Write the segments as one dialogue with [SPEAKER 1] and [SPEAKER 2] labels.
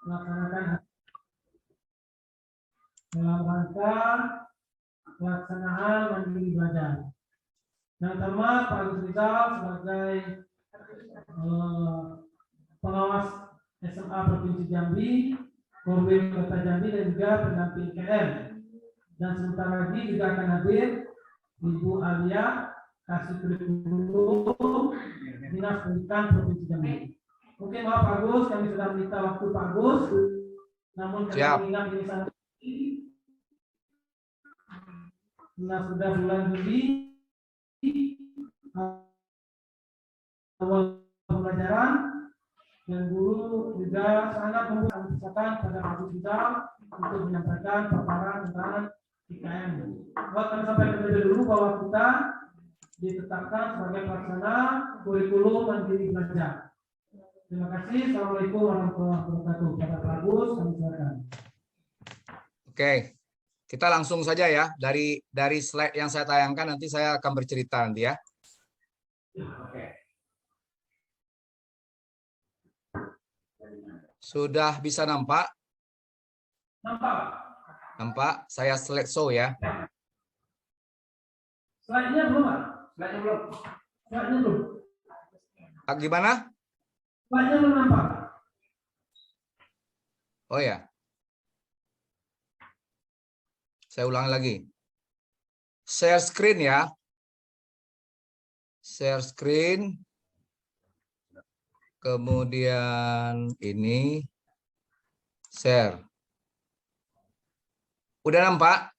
[SPEAKER 1] melaksanakan dalam rangka pelaksanaan mandiri belajar. Yang pertama, Pak Agus Rizal sebagai pengawas SMA Provinsi Jambi, Korbin Kota Jambi dan juga pendamping KM. Dan sebentar lagi juga akan hadir Ibu Alia Kasih Kurikulum Dinas Pendidikan Provinsi Jambi. Mungkin maaf Pak Agus, kami sudah minta waktu Pak Agus, namun karena mengingat ini sangat sudah bulan Juli awal pembelajaran dan guru juga sangat membutuhkan pada Pak Agus Rizal untuk menyampaikan paparan tentang IKM. Akan sampaikan terlebih dulu bahwa kita ditetapkan sebagai pelaksana kurikulum mandiri belajar. Terima kasih. Assalamualaikum warahmatullahi wabarakatuh. Pada Pak Agus, kami silakan.
[SPEAKER 2] Oke, kita langsung saja ya dari slide yang saya tayangkan nanti saya akan bercerita nanti ya.
[SPEAKER 1] Oke.
[SPEAKER 2] Sudah bisa nampak?
[SPEAKER 1] Nampak.
[SPEAKER 2] Nampak? Saya slideshow ya.
[SPEAKER 1] Slide-nya belum, Pak? Slide-nya belum. Slide-nya belum.
[SPEAKER 2] Gimana?
[SPEAKER 1] Slide-nya belum nampak.
[SPEAKER 2] Oh ya. Saya ulangi lagi. Share screen ya. Share screen. Kemudian ini share. Udah nampak?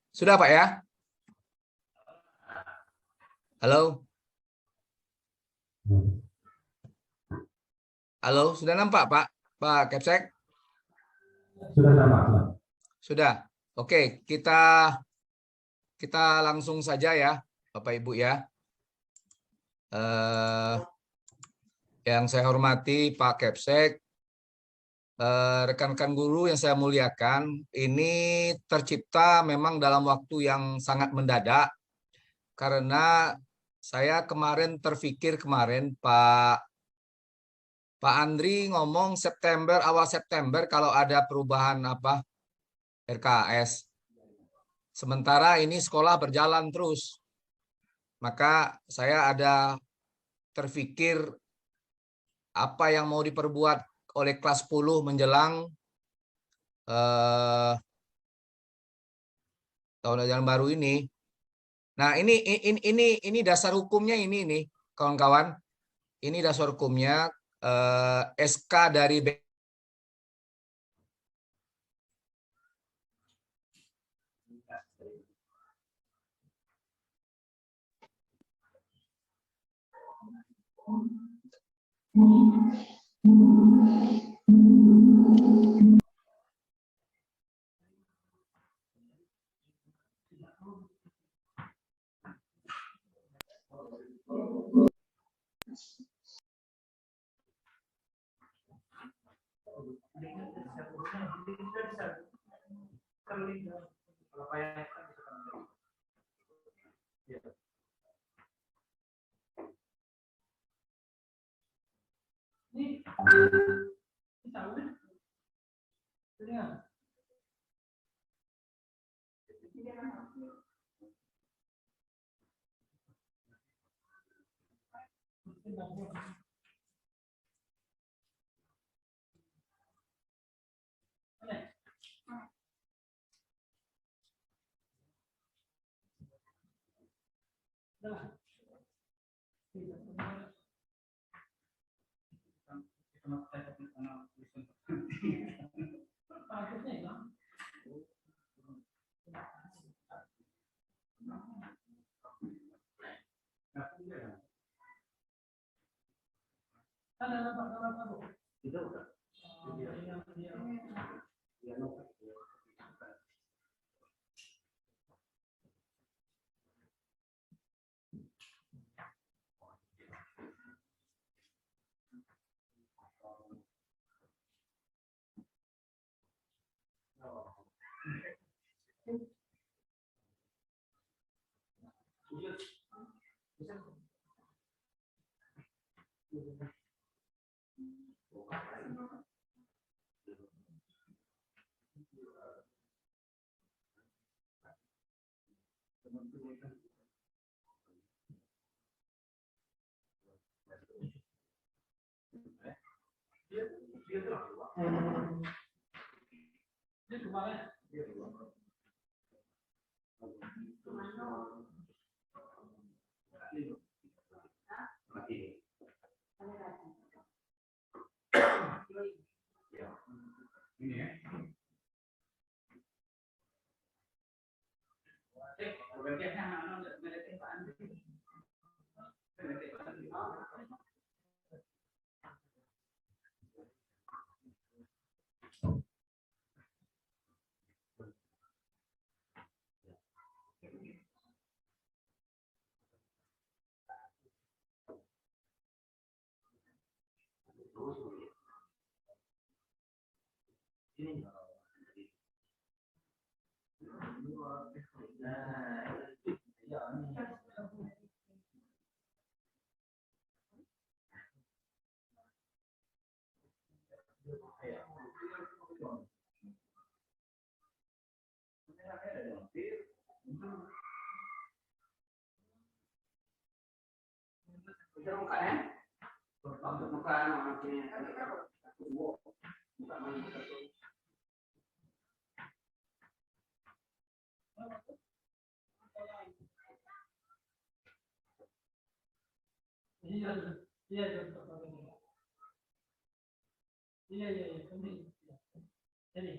[SPEAKER 2] Sudah Pak ya? Halo? Halo, sudah nampak Pak? Pak Kepsek?
[SPEAKER 1] Sudah nampak.
[SPEAKER 2] Sudah. Oke, kita langsung saja ya, Bapak Ibu ya. Yang saya hormati Pak Kepsek, rekan-rekan guru yang saya muliakan, ini tercipta memang dalam waktu yang sangat mendadak karena saya kemarin terfikir Pak Andri ngomong awal September kalau ada perubahan RKS. Sementara ini sekolah berjalan terus. Maka saya ada terfikir apa yang mau diperbuat oleh kelas 10 menjelang tahun ajaran baru ini. Nah, ini dasar hukumnya ini nih, kawan-kawan. Ini dasar hukumnya SK dari
[SPEAKER 1] Iya, iya, iya, iya, ini. Ini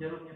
[SPEAKER 1] jarumnya.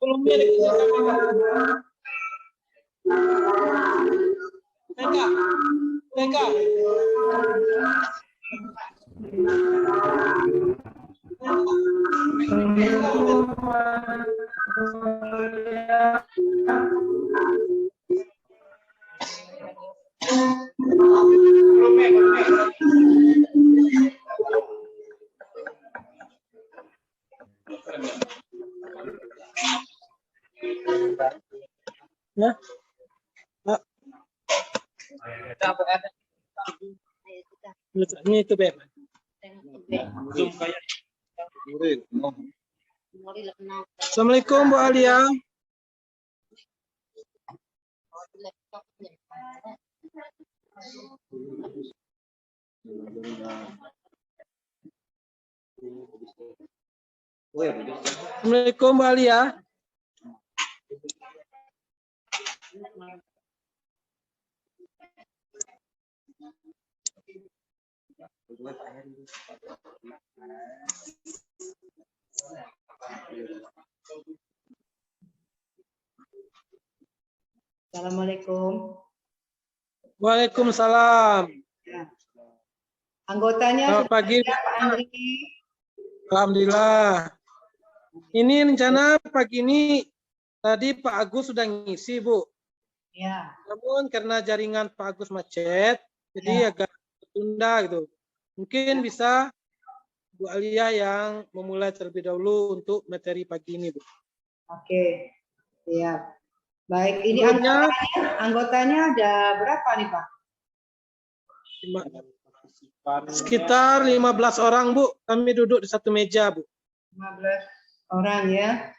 [SPEAKER 1] Kurikulumnya dikerjakan TK. Ya. Ini itu Beb. Zoom kayak. Assalamualaikum Bu Alia. Assalamualaikum Bu Alia.
[SPEAKER 3] Assalamualaikum.
[SPEAKER 1] Waalaikumsalam.
[SPEAKER 3] Ya. Anggotanya
[SPEAKER 1] Selamat
[SPEAKER 3] sudah
[SPEAKER 1] pagi.
[SPEAKER 3] ada, Pak Andri.
[SPEAKER 1] Alhamdulillah. Ini rencana pagi ini tadi Pak Agus sudah ngisi, Bu.
[SPEAKER 3] Ya.
[SPEAKER 1] Namun karena jaringan Pak Agus macet, jadi agak tertunda gitu. Mungkin bisa Bu Alia yang memulai terlebih dahulu untuk materi pagi ini, Bu.
[SPEAKER 3] Oke. Siap. Baik, ini
[SPEAKER 1] Sebelumnya-
[SPEAKER 3] anggotanya ada berapa nih, Pak?
[SPEAKER 1] Sekitar 15 orang, Bu. Kami duduk di satu meja, Bu.
[SPEAKER 3] 15 orang ya.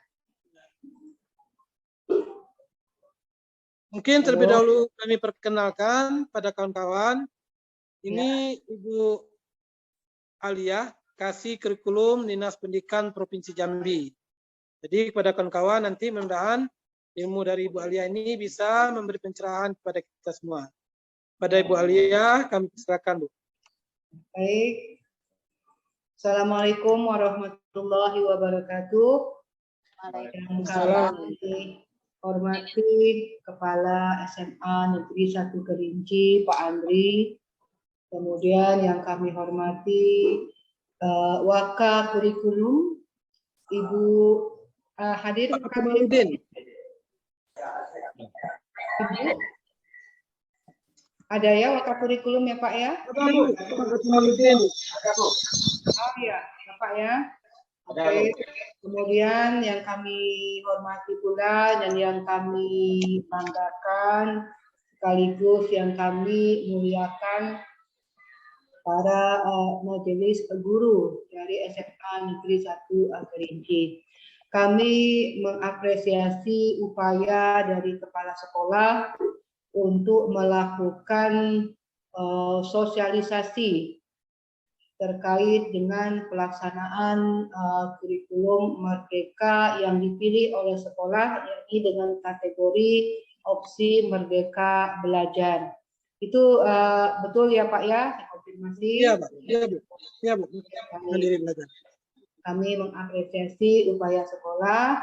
[SPEAKER 1] Mungkin terlebih dahulu kami perkenalkan pada kawan-kawan. Ini Ibu Alia, Kasih Kurikulum Dinas Pendidikan Provinsi Jambi. Jadi kepada kawan-kawan nanti mudah-mudahan ilmu dari Ibu Alia ini bisa memberi pencerahan kepada kita semua. Pada Ibu Alia kami persilakan, Bu.
[SPEAKER 3] Baik. Assalamualaikum warahmatullahi wabarakatuh. Yang kami hormati Kepala SMA Negeri 1 Kerinci, Pak Andri. Kemudian yang kami hormati Waka Kurikulum, Ibu hadir
[SPEAKER 1] Pak Kamaludin.
[SPEAKER 3] Ibu? Ada ya Waka Kurikulum ya Pak ya?
[SPEAKER 1] Ada, Bu. Pak Kamaludin.
[SPEAKER 3] Oh iya, Bapak ya. Oke. Kemudian yang kami hormati pula dan yang kami banggakan sekaligus yang kami muliakan para majelis guru dari SMA Negeri 1 Kerinci. Kami mengapresiasi upaya dari kepala sekolah untuk melakukan sosialisasi terkait dengan pelaksanaan kurikulum merdeka yang dipilih oleh sekolah, yakni dengan kategori opsi merdeka belajar. Itu betul ya Pak ya? Saya konfirmasi.
[SPEAKER 1] Iya, Pak. Iya, Bu. Iya, Bu. Mandiri belajar.
[SPEAKER 3] Kami mengapresiasi upaya sekolah,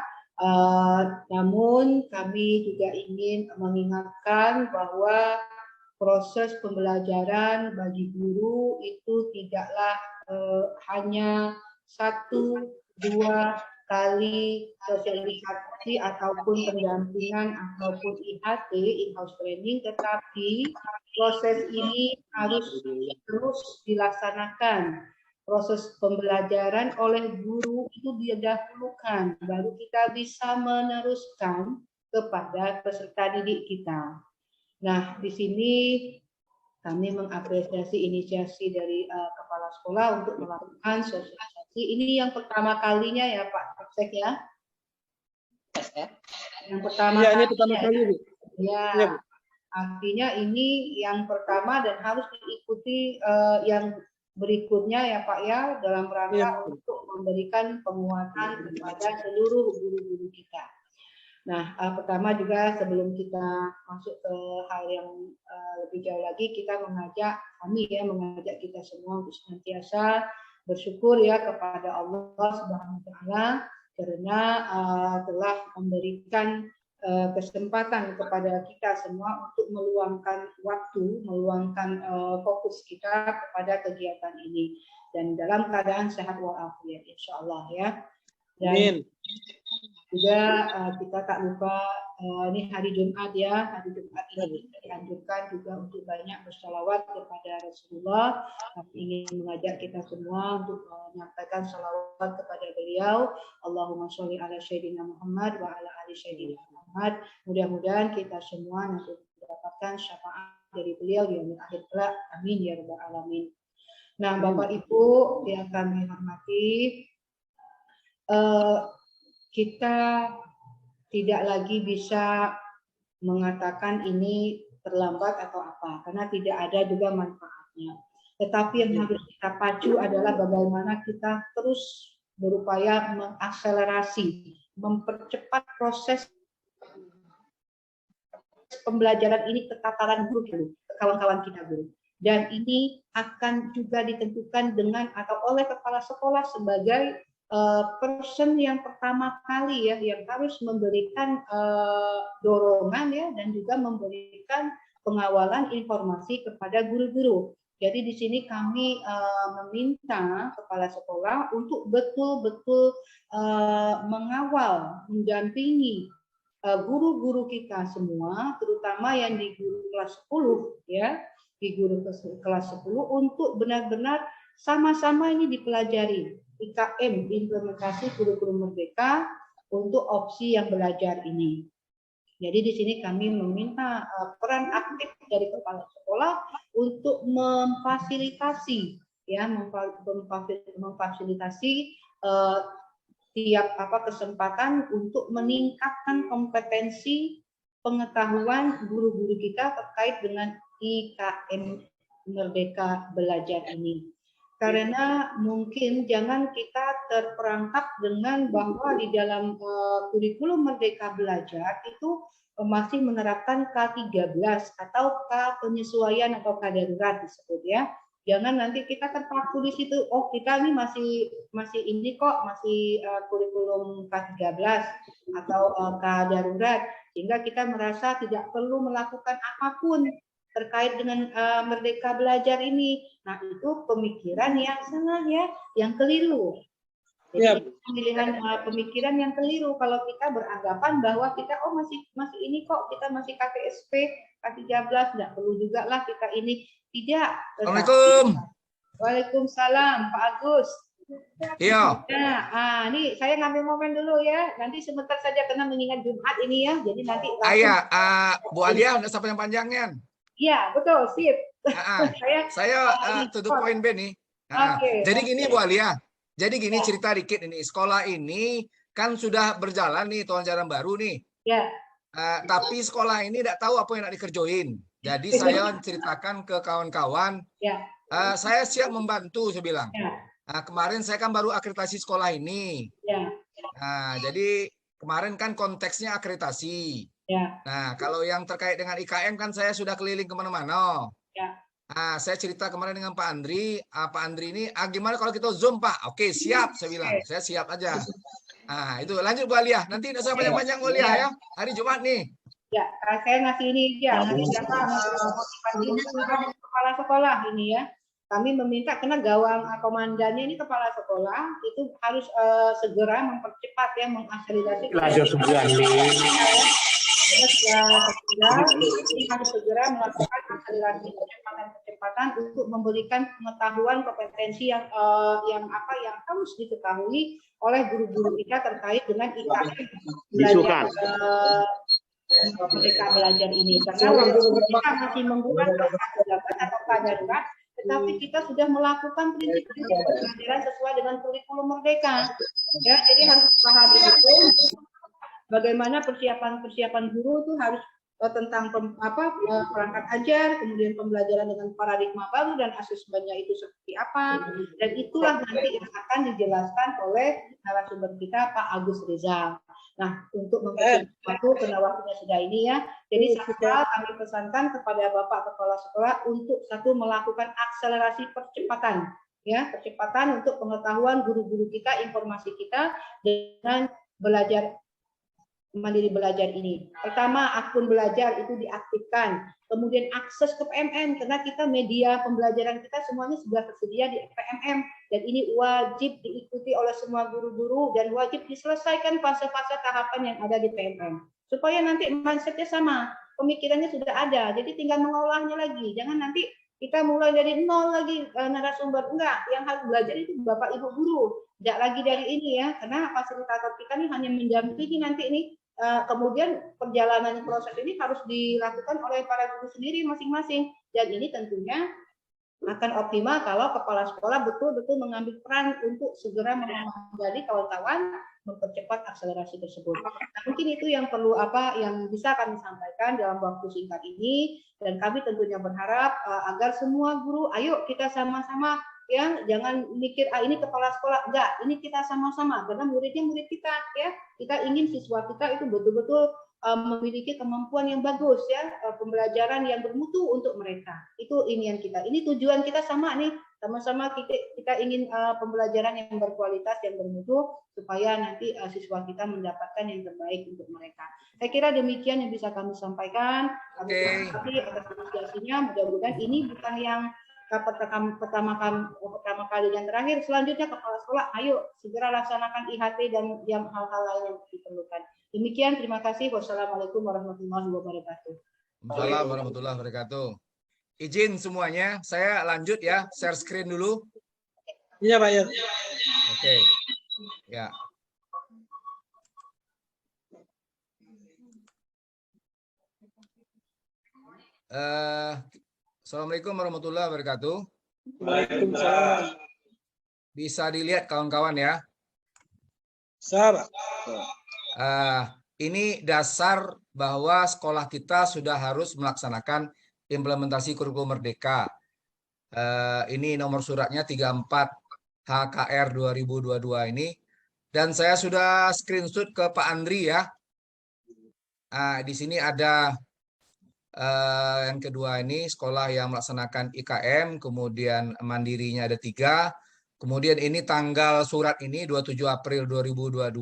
[SPEAKER 3] namun kami juga ingin mengingatkan bahwa proses pembelajaran bagi guru itu tidaklah hanya 1-2 kali sosialisasi ataupun pendampingan ataupun IHT, in-house training, tetapi proses ini harus terus dilaksanakan. Proses pembelajaran oleh guru itu didahulukan, baru kita bisa meneruskan kepada peserta didik kita. Nah, di sini kami mengapresiasi inisiasi dari kepala sekolah untuk melakukan sosialisasi. Ini yang pertama kalinya ya Pak Kapsek ya? Yang pertama
[SPEAKER 1] Iya, ini
[SPEAKER 3] kali
[SPEAKER 1] pertama kali, Bu.
[SPEAKER 3] Ya,
[SPEAKER 1] Iya, Bu.
[SPEAKER 3] artinya ini yang pertama dan harus diikuti yang berikutnya ya Pak ya, dalam rangka
[SPEAKER 1] Iya.
[SPEAKER 3] untuk memberikan penguatan kepada seluruh guru-guru kita. Nah, pertama juga sebelum kita masuk ke hal yang lebih jauh lagi, kita mengajak kita semua untuk senantiasa bersyukur ya kepada Allah Subhanahu wa taala karena telah memberikan kesempatan kepada kita semua untuk meluangkan waktu, meluangkan fokus kita kepada kegiatan ini dan dalam keadaan sehat walafiat insyaallah ya. Dan
[SPEAKER 4] Amin.
[SPEAKER 3] juga kita tak lupa ini hari Jumat ya, hari Jumat ini dianjurkan juga untuk banyak bersalawat kepada Rasulullah. Kami ingin mengajak kita semua untuk menyampaikan salawat kepada beliau. Allahumma sholli ala sayyidina Muhammad wa ala ali sayyidina Muhammad. Mudah-mudahan kita semua nanti mendapatkan syafaat dari beliau di akhir kelak. Amin ya rabbal alamin. Nah, Bapak Ibu yang kami hormati, kita tidak lagi bisa mengatakan ini terlambat atau apa, karena tidak ada juga manfaatnya. Tetapi yang harus kita pacu adalah bagaimana kita terus berupaya mengakselerasi, mempercepat proses pembelajaran ini ke tataran guru dulu, ke kawan-kawan kita guru. Dan ini akan juga ditentukan dengan atau oleh kepala sekolah sebagai person yang pertama kali ya yang harus memberikan dorongan ya dan juga memberikan pengawalan informasi kepada guru-guru. Jadi di sini kami meminta kepala sekolah untuk betul-betul mengawal, mendampingi guru-guru kita semua, terutama yang di guru kelas 10 ya, di guru kelas 10 untuk benar-benar sama-sama ini dipelajari. IKM, implementasi kurikulum merdeka untuk opsi yang belajar ini. Jadi di sini kami meminta peran aktif dari kepala sekolah untuk memfasilitasi ya, memfasilitasi tiap kesempatan untuk meningkatkan kompetensi pengetahuan guru-guru kita terkait dengan IKM Merdeka Belajar ini. Karena mungkin jangan kita terperangkap dengan bahwa di dalam kurikulum Merdeka Belajar itu masih menerapkan K13 atau K penyesuaian atau K darurat disebut ya. Jangan nanti kita terpaku di situ, oh kita ini masih ini kok, masih kurikulum K13 atau K darurat, sehingga kita merasa tidak perlu melakukan apapun terkait dengan Merdeka Belajar ini. Nah, itu pemikiran yang salah ya, yang keliru. Jadi pemilihan pemikiran yang keliru kalau kita beranggapan bahwa kita masih ini kok, kita masih KTSP K13, nggak perlu juga lah kita ini. Tidak.
[SPEAKER 2] Assalamualaikum.
[SPEAKER 3] Waalaikumsalam, Pak Agus.
[SPEAKER 2] Iya.
[SPEAKER 3] Nah, ini saya ngambil momen dulu ya. Nanti sebentar saja karena mengingat Jumat ini ya. Jadi nanti
[SPEAKER 2] Bu Alia, udah sampai yang panjangnya.
[SPEAKER 3] Iya, betul, sip.
[SPEAKER 2] Saya to the point Ben nih. Jadi gini Bu Alia. Jadi gini cerita dikit ini. Sekolah ini kan sudah berjalan nih tahun ajaran baru nih.
[SPEAKER 3] Ya.
[SPEAKER 2] Tapi sekolah ini tidak tahu apa yang nak dikerjoin. Jadi saya ceritakan ke kawan-kawan.
[SPEAKER 3] Ya.
[SPEAKER 2] Saya siap membantu, saya bilang.
[SPEAKER 3] Ya.
[SPEAKER 2] Kemarin saya kan baru akreditasi sekolah ini.
[SPEAKER 3] Ya.
[SPEAKER 2] Jadi kemarin kan konteksnya akreditasi.
[SPEAKER 3] Ya.
[SPEAKER 2] Nah, kalau yang terkait dengan IKM kan saya sudah keliling kemana-mana.
[SPEAKER 3] Ya.
[SPEAKER 2] Saya cerita kemarin dengan Pak Andri. Pak Andri ini, gimana kalau kita Zoom Pak? Oke, siap, saya bilang. Saya siap aja. Itu lanjut Bu Alia. Nanti tidak usah panjang-panjang Bu Alia ya. Hari Jumat nih.
[SPEAKER 3] Ya, saya ngasih ini aja. Ngasih motivasi kepala sekolah ini ya. Kami meminta karena gawang komandannya ini kepala sekolah itu harus segera mempercepat ya, mengakselerasi. Harus segera melakukan akselerasi kecepatan untuk memberikan pengetahuan kompetensi yang harus diketahui oleh guru-guru kita terkait dengan IKM belajar Merdeka Belajar ini. Karena guru kita masih menggunakan atau darurat, tetapi kita sudah melakukan prinsip-prinsip pembelajaran sesuai dengan kurikulum Merdeka. Ya, jadi harus pahami itu. Bagaimana persiapan guru itu harus tentang perangkat ajar, kemudian pembelajaran dengan paradigma baru dan asesmennya itu seperti apa, dan itulah nanti yang akan dijelaskan oleh narasumber kita Pak Agus Rizal. Nah, untuk mempercepat waktu karena waktunya sudah ini ya, jadi kami pesankan kepada Bapak Kepala Sekolah untuk satu melakukan akselerasi percepatan ya, percepatan untuk pengetahuan guru-guru kita, informasi kita dengan belajar mandiri belajar ini. Pertama, akun belajar itu diaktifkan. Kemudian akses ke PMM, karena kita media pembelajaran kita semuanya sudah tersedia di PMM. Dan ini wajib diikuti oleh semua guru-guru dan wajib diselesaikan fase-fase tahapan yang ada di PMM. Supaya nanti mindsetnya sama, pemikirannya sudah ada, jadi tinggal mengolahnya lagi. Jangan nanti kita mulai dari nol lagi narasumber. Enggak, yang harus belajar itu Bapak Ibu guru. Tidak lagi dari ini ya, karena fasilitator kita ini hanya mendampingi nanti ini. Kemudian perjalanan proses ini harus dilakukan oleh para guru sendiri masing-masing, dan ini tentunya akan optimal kalau kepala sekolah betul-betul mengambil peran untuk segera mengajari kawan-kawan mempercepat akselerasi tersebut. Nah, mungkin itu yang perlu yang bisa kami sampaikan dalam waktu singkat ini, dan kami tentunya berharap agar semua guru, ayo kita sama-sama ya, jangan mikir ini kepala sekolah, enggak, ini kita sama-sama karena muridnya murid kita ya. Kita ingin siswa kita itu betul-betul memiliki kemampuan yang bagus ya, pembelajaran yang bermutu untuk mereka. Itu impian kita. Ini tujuan kita sama nih, sama-sama kita ingin pembelajaran yang berkualitas, yang bermutu, supaya nanti siswa kita mendapatkan yang terbaik untuk mereka. Saya kira demikian yang bisa kami sampaikan. Kami atas apresiasinya, mudah-mudahan ini bukan yang pertama kali dan terakhir. Selanjutnya kepala sekolah, ayo segera laksanakan IHT dan yang hal-hal lain yang diperlukan. Demikian, terima kasih. Wassalamualaikum warahmatullahi wabarakatuh.
[SPEAKER 2] Waalaikumsalam warahmatullahi wabarakatuh. Izin semuanya, saya lanjut ya, share screen dulu.
[SPEAKER 4] Iya Pak ya.
[SPEAKER 2] Oke, ya. Assalamualaikum warahmatullahi wabarakatuh.
[SPEAKER 4] Waalaikumsalam.
[SPEAKER 2] Bisa dilihat kawan-kawan ya.
[SPEAKER 4] Sahabat.
[SPEAKER 2] Ini dasar bahwa sekolah kita sudah harus melaksanakan implementasi kurikulum merdeka. Ini nomor suratnya 34 HKR 2022 ini. Dan saya sudah screenshot ke Pak Andri ya. Di sini ada yang kedua ini sekolah yang melaksanakan IKM, kemudian mandirinya ada 3. Kemudian ini tanggal surat ini 27 April 2022.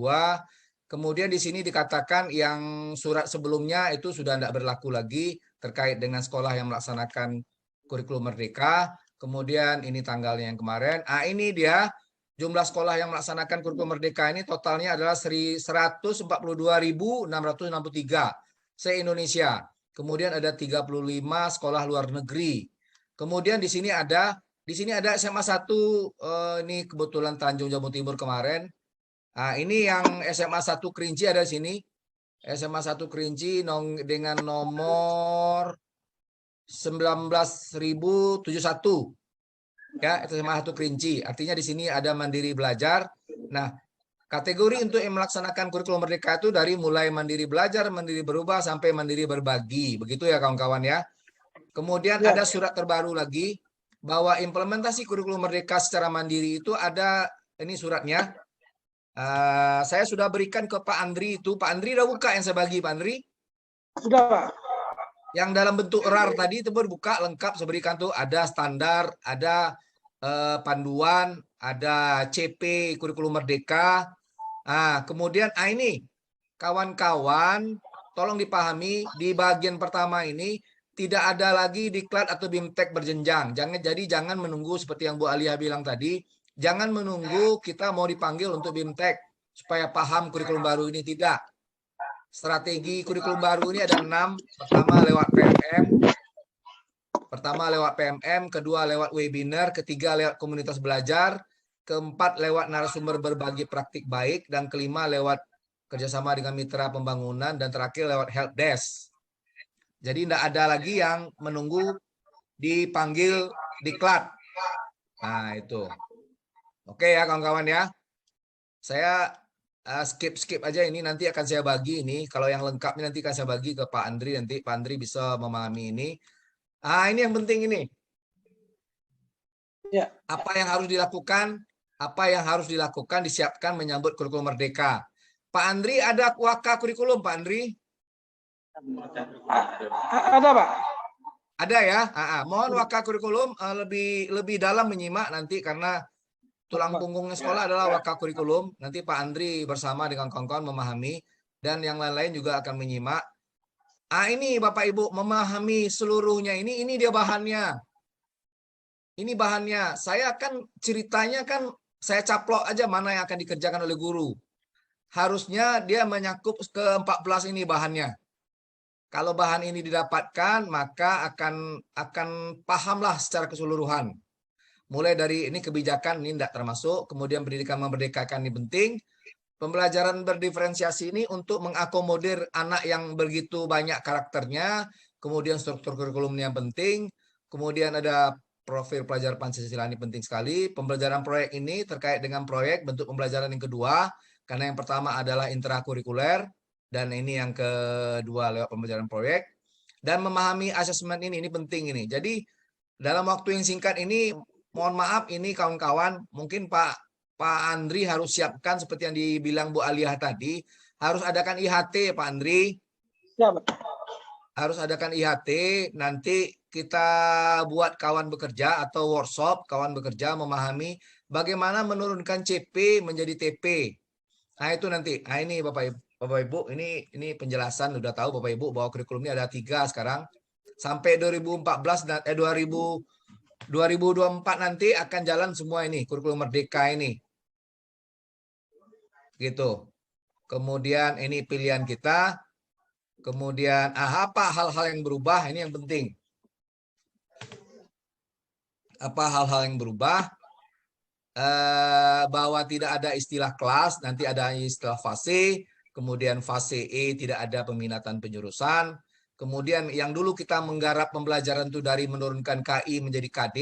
[SPEAKER 2] Kemudian di sini dikatakan yang surat sebelumnya itu sudah tidak berlaku lagi terkait dengan sekolah yang melaksanakan kurikulum merdeka. Kemudian ini tanggalnya yang kemarin. Ini dia jumlah sekolah yang melaksanakan kurikulum merdeka ini totalnya adalah 142.663 se-Indonesia. Kemudian ada 35 sekolah luar negeri. Kemudian di sini ada SMA 1 ini kebetulan Tanjung Jabung Timur kemarin. Ini yang SMA 1 Kerinci ada di sini. SMA 1 Kerinci dengan nomor 19.071. Ya, SMA 1 Kerinci. Artinya di sini ada mandiri belajar. Nah, kategori untuk yang melaksanakan kurikulum merdeka itu dari mulai mandiri belajar, mandiri berubah, sampai mandiri berbagi. Begitu ya kawan-kawan ya. Kemudian ada surat terbaru lagi bahwa implementasi kurikulum merdeka secara mandiri itu ada, ini suratnya. Saya sudah berikan ke Pak Andri itu. Pak Andri udah buka yang saya bagi, Pak Andri?
[SPEAKER 4] Sudah Pak.
[SPEAKER 2] Yang dalam bentuk RAR tadi itu berbuka lengkap, saya berikan tuh ada standar, ada panduan, ada CP kurikulum merdeka. Kemudian ini kawan-kawan tolong dipahami di bagian pertama ini tidak ada lagi diklat atau BIMTEK berjenjang. Jangan menunggu seperti yang Bu Alia bilang tadi. Jangan menunggu kita mau dipanggil untuk BIMTEK supaya paham kurikulum baru ini, tidak. Strategi kurikulum baru ini ada 6. Pertama lewat PMM, kedua lewat webinar, ketiga lewat komunitas belajar, keempat lewat narasumber berbagi praktik baik, dan kelima lewat kerjasama dengan mitra pembangunan, dan terakhir lewat help desk. Jadi tidak ada lagi yang menunggu dipanggil diklat. Itu. Oke ya kawan-kawan ya. Saya skip aja ini, nanti akan saya bagi ini. Kalau yang lengkapnya nanti akan saya bagi ke Pak Andri, nanti Pak Andri bisa memahami ini. Ini yang penting ini.
[SPEAKER 4] Ya.
[SPEAKER 2] Apa yang harus dilakukan? Apa yang harus dilakukan disiapkan menyambut kurikulum merdeka. Pak Andri ada waka kurikulum, Pak Andri?
[SPEAKER 4] Ada Pak.
[SPEAKER 2] Ada ya? Mohon Waka Kurikulum lebih dalam menyimak nanti karena tulang punggungnya sekolah adalah Waka Kurikulum. Nanti Pak Andri bersama dengan kawan-kawan memahami dan yang lain-lain juga akan menyimak. Ini Bapak Ibu memahami seluruhnya ini dia bahannya. Ini bahannya. Saya kan ceritanya kan saya caplok aja mana yang akan dikerjakan oleh guru. Harusnya dia menyakup ke 14 ini bahannya. Kalau bahan ini didapatkan, maka akan pahamlah secara keseluruhan. Mulai dari ini kebijakan ini tidak termasuk, kemudian pendidikan memerdekakan ini penting. Pembelajaran berdiferensiasi ini untuk mengakomodir anak yang begitu banyak karakternya, kemudian struktur kurikulumnya penting, kemudian ada profil pelajar Pancasila ini penting sekali. Pembelajaran proyek ini terkait dengan proyek bentuk pembelajaran yang kedua, karena yang pertama adalah intrakurikuler, dan ini yang kedua lewat pembelajaran proyek. Dan memahami asesmen ini penting ini. Jadi dalam waktu yang singkat ini, mohon maaf ini kawan-kawan, mungkin Pak Andri harus siapkan seperti yang dibilang Bu Aliyah tadi, harus adakan IHT Pak Andri.
[SPEAKER 4] Siap.
[SPEAKER 2] Harus adakan IHT, nanti kita buat kawan bekerja atau workshop kawan bekerja memahami bagaimana menurunkan CP menjadi TP. Nah itu nanti, ini Bapak Ibu, ini penjelasan udah tahu Bapak Ibu bahwa kurikulum ini ada 3 sekarang. Sampai 2024 nanti akan jalan semua ini kurikulum merdeka ini. Gitu. Kemudian ini pilihan kita. Kemudian apa hal-hal yang berubah, ini yang penting. Apa hal-hal yang berubah? Bahwa tidak ada istilah kelas, nanti ada istilah fase. Kemudian fase E tidak ada peminatan penjurusan. Kemudian yang dulu kita menggarap pembelajaran itu dari menurunkan KI menjadi KD,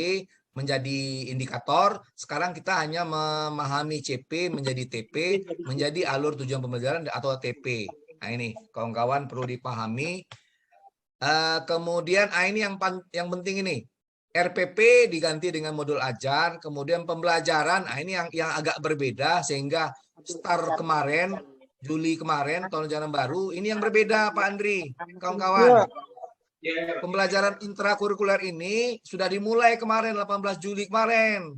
[SPEAKER 2] menjadi indikator. Sekarang kita hanya memahami CP menjadi TP, menjadi alur tujuan pembelajaran atau TP. Nah ini kawan-kawan perlu dipahami. Kemudian ini yang penting ini. RPP diganti dengan modul ajar, kemudian pembelajaran, ini yang agak berbeda sehingga start kemarin, Juli kemarin, tahun ajaran baru, ini yang berbeda Pak Andri, kawan-kawan. Pembelajaran intrakurikuler ini sudah dimulai kemarin, 18 Juli kemarin.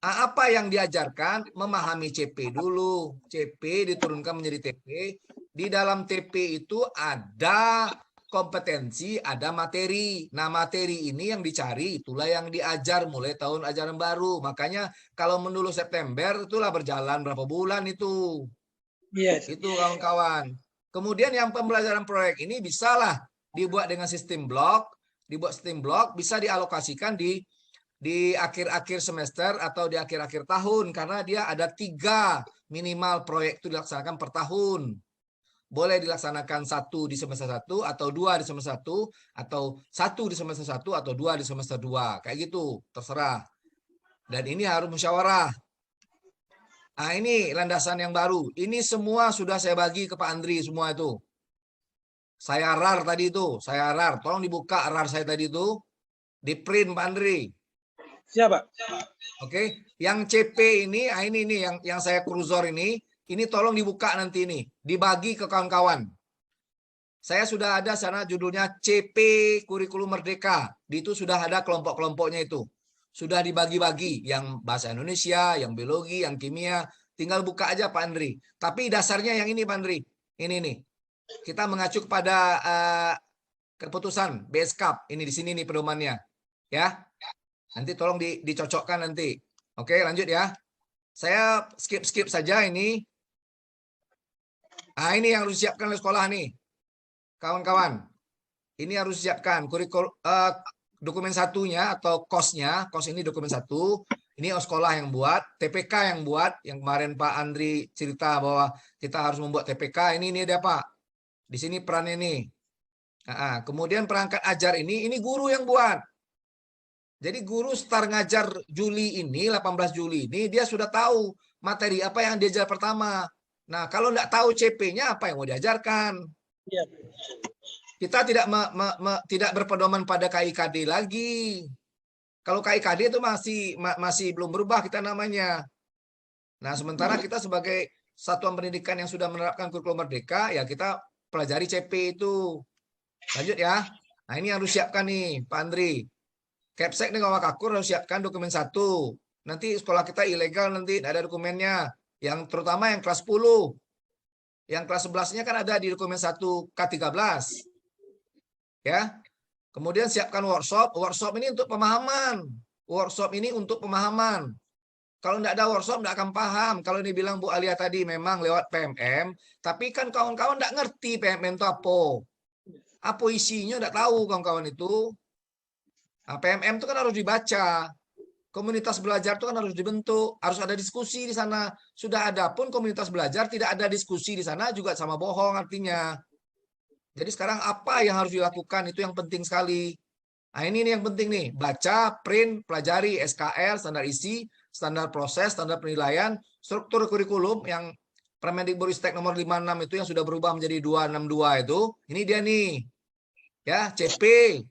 [SPEAKER 2] Apa yang diajarkan? Memahami CP dulu. CP diturunkan menjadi TP. Di dalam TP itu ada kompetensi, ada materi. Nah, materi ini yang dicari, itulah yang diajar mulai tahun ajaran baru. Makanya kalau menurut September, itulah berjalan berapa bulan itu.
[SPEAKER 4] Yes.
[SPEAKER 2] Itu kawan-kawan. Kemudian yang pembelajaran proyek ini bisalah dibuat dengan sistem blok. Dibuat sistem blok, bisa dialokasikan di akhir-akhir semester atau di akhir-akhir tahun. Karena dia ada 3 minimal proyek itu dilaksanakan per tahun. Boleh dilaksanakan 1 di semester 1 atau 2 di semester 1 atau 1 di semester 1 atau 2 di semester 2. Kayak gitu, terserah. Dan ini harus musyawarah. Nah, ini landasan yang baru. Ini semua sudah saya bagi ke Pak Andri semua itu. Saya RAR tadi itu, saya RAR. Tolong dibuka RAR saya tadi itu. Di print Pak Andri.
[SPEAKER 4] Siap, Pak.
[SPEAKER 2] Oke, yang CP ini yang saya kursor ini tolong dibuka nanti ini, dibagi ke kawan-kawan. Saya sudah ada sana judulnya CP Kurikulum Merdeka. Di itu sudah ada kelompok-kelompoknya itu. Sudah dibagi-bagi, yang bahasa Indonesia, yang biologi, yang kimia. Tinggal buka aja Pak Andri. Tapi dasarnya yang ini Pak Andri. Ini nih. Kita mengacu kepada keputusan BSKAP. Ini di sini nih pedomannya. Ya. Nanti tolong dicocokkan nanti. Oke, lanjut ya. Saya skip saja ini. Nah, ini yang harus disiapkan oleh sekolah nih. Kawan-kawan. Ini harus disiapkan dokumen satunya atau kosnya. Kos ini dokumen 1. Ini sekolah yang buat, TPK yang buat. Yang kemarin Pak Andri cerita bahwa kita harus membuat TPK. Ini ada Pak. Di sini perannya nih. Kemudian perangkat ajar ini guru yang buat. Jadi guru start ngajar Juli ini, 18 Juli ini, dia sudah tahu materi apa yang diajar pertama. Nah, kalau nggak tahu CP-nya, apa yang mau diajarkan?
[SPEAKER 4] Ya.
[SPEAKER 2] Kita tidak berpedoman pada KIKD lagi. Kalau KIKD itu masih belum berubah kita namanya. Nah, sementara kita sebagai satuan pendidikan yang sudah menerapkan kurikulum merdeka, ya kita pelajari CP itu. Lanjut ya. Nah, ini harus siapkan nih, Pak Andri. Kepsek nih kalau Kakur harus siapkan dokumen 1. Nanti sekolah kita ilegal nanti nggak ada dokumennya. Yang terutama yang kelas 10. Yang kelas 11-nya kan ada di dokumen 1 K13. Ya. Kemudian siapkan workshop. Workshop ini untuk pemahaman. Workshop ini untuk pemahaman. Kalau nggak ada workshop nggak akan paham. Kalau ini bilang Bu Alia tadi memang lewat PMM, tapi kan kawan-kawan nggak ngerti PMM itu apa. Apa isinya nggak tahu kawan-kawan itu. Nah, PMM itu kan harus dibaca. Komunitas belajar itu kan harus dibentuk, harus ada diskusi di sana. Sudah ada pun komunitas belajar, tidak ada diskusi di sana juga sama bohong artinya. Jadi sekarang apa yang harus dilakukan itu yang penting sekali. Nah, ini nih yang penting nih, baca, print, pelajari SKL, standar isi, standar proses, standar penilaian, struktur kurikulum yang Permendikbudristek nomor 56 itu yang sudah berubah menjadi 262 itu. Ini dia nih. Ya, CP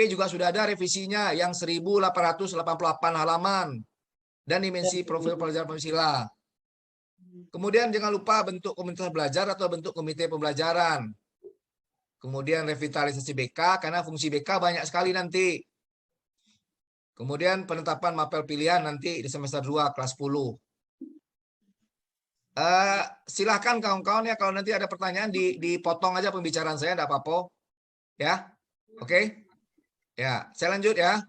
[SPEAKER 2] juga sudah ada revisinya yang 1888 halaman dan dimensi profil pelajar Pancasila. Kemudian jangan lupa bentuk komunitas belajar atau bentuk komite pembelajaran. Kemudian revitalisasi BK karena fungsi BK banyak sekali nanti. Kemudian penetapan mapel pilihan nanti di semester 2 kelas 10. Silahkan kawan-kawan ya kalau nanti ada pertanyaan dipotong aja pembicaraan saya, enggak apa-apa. Ya. Oke. Ya, saya lanjut ya.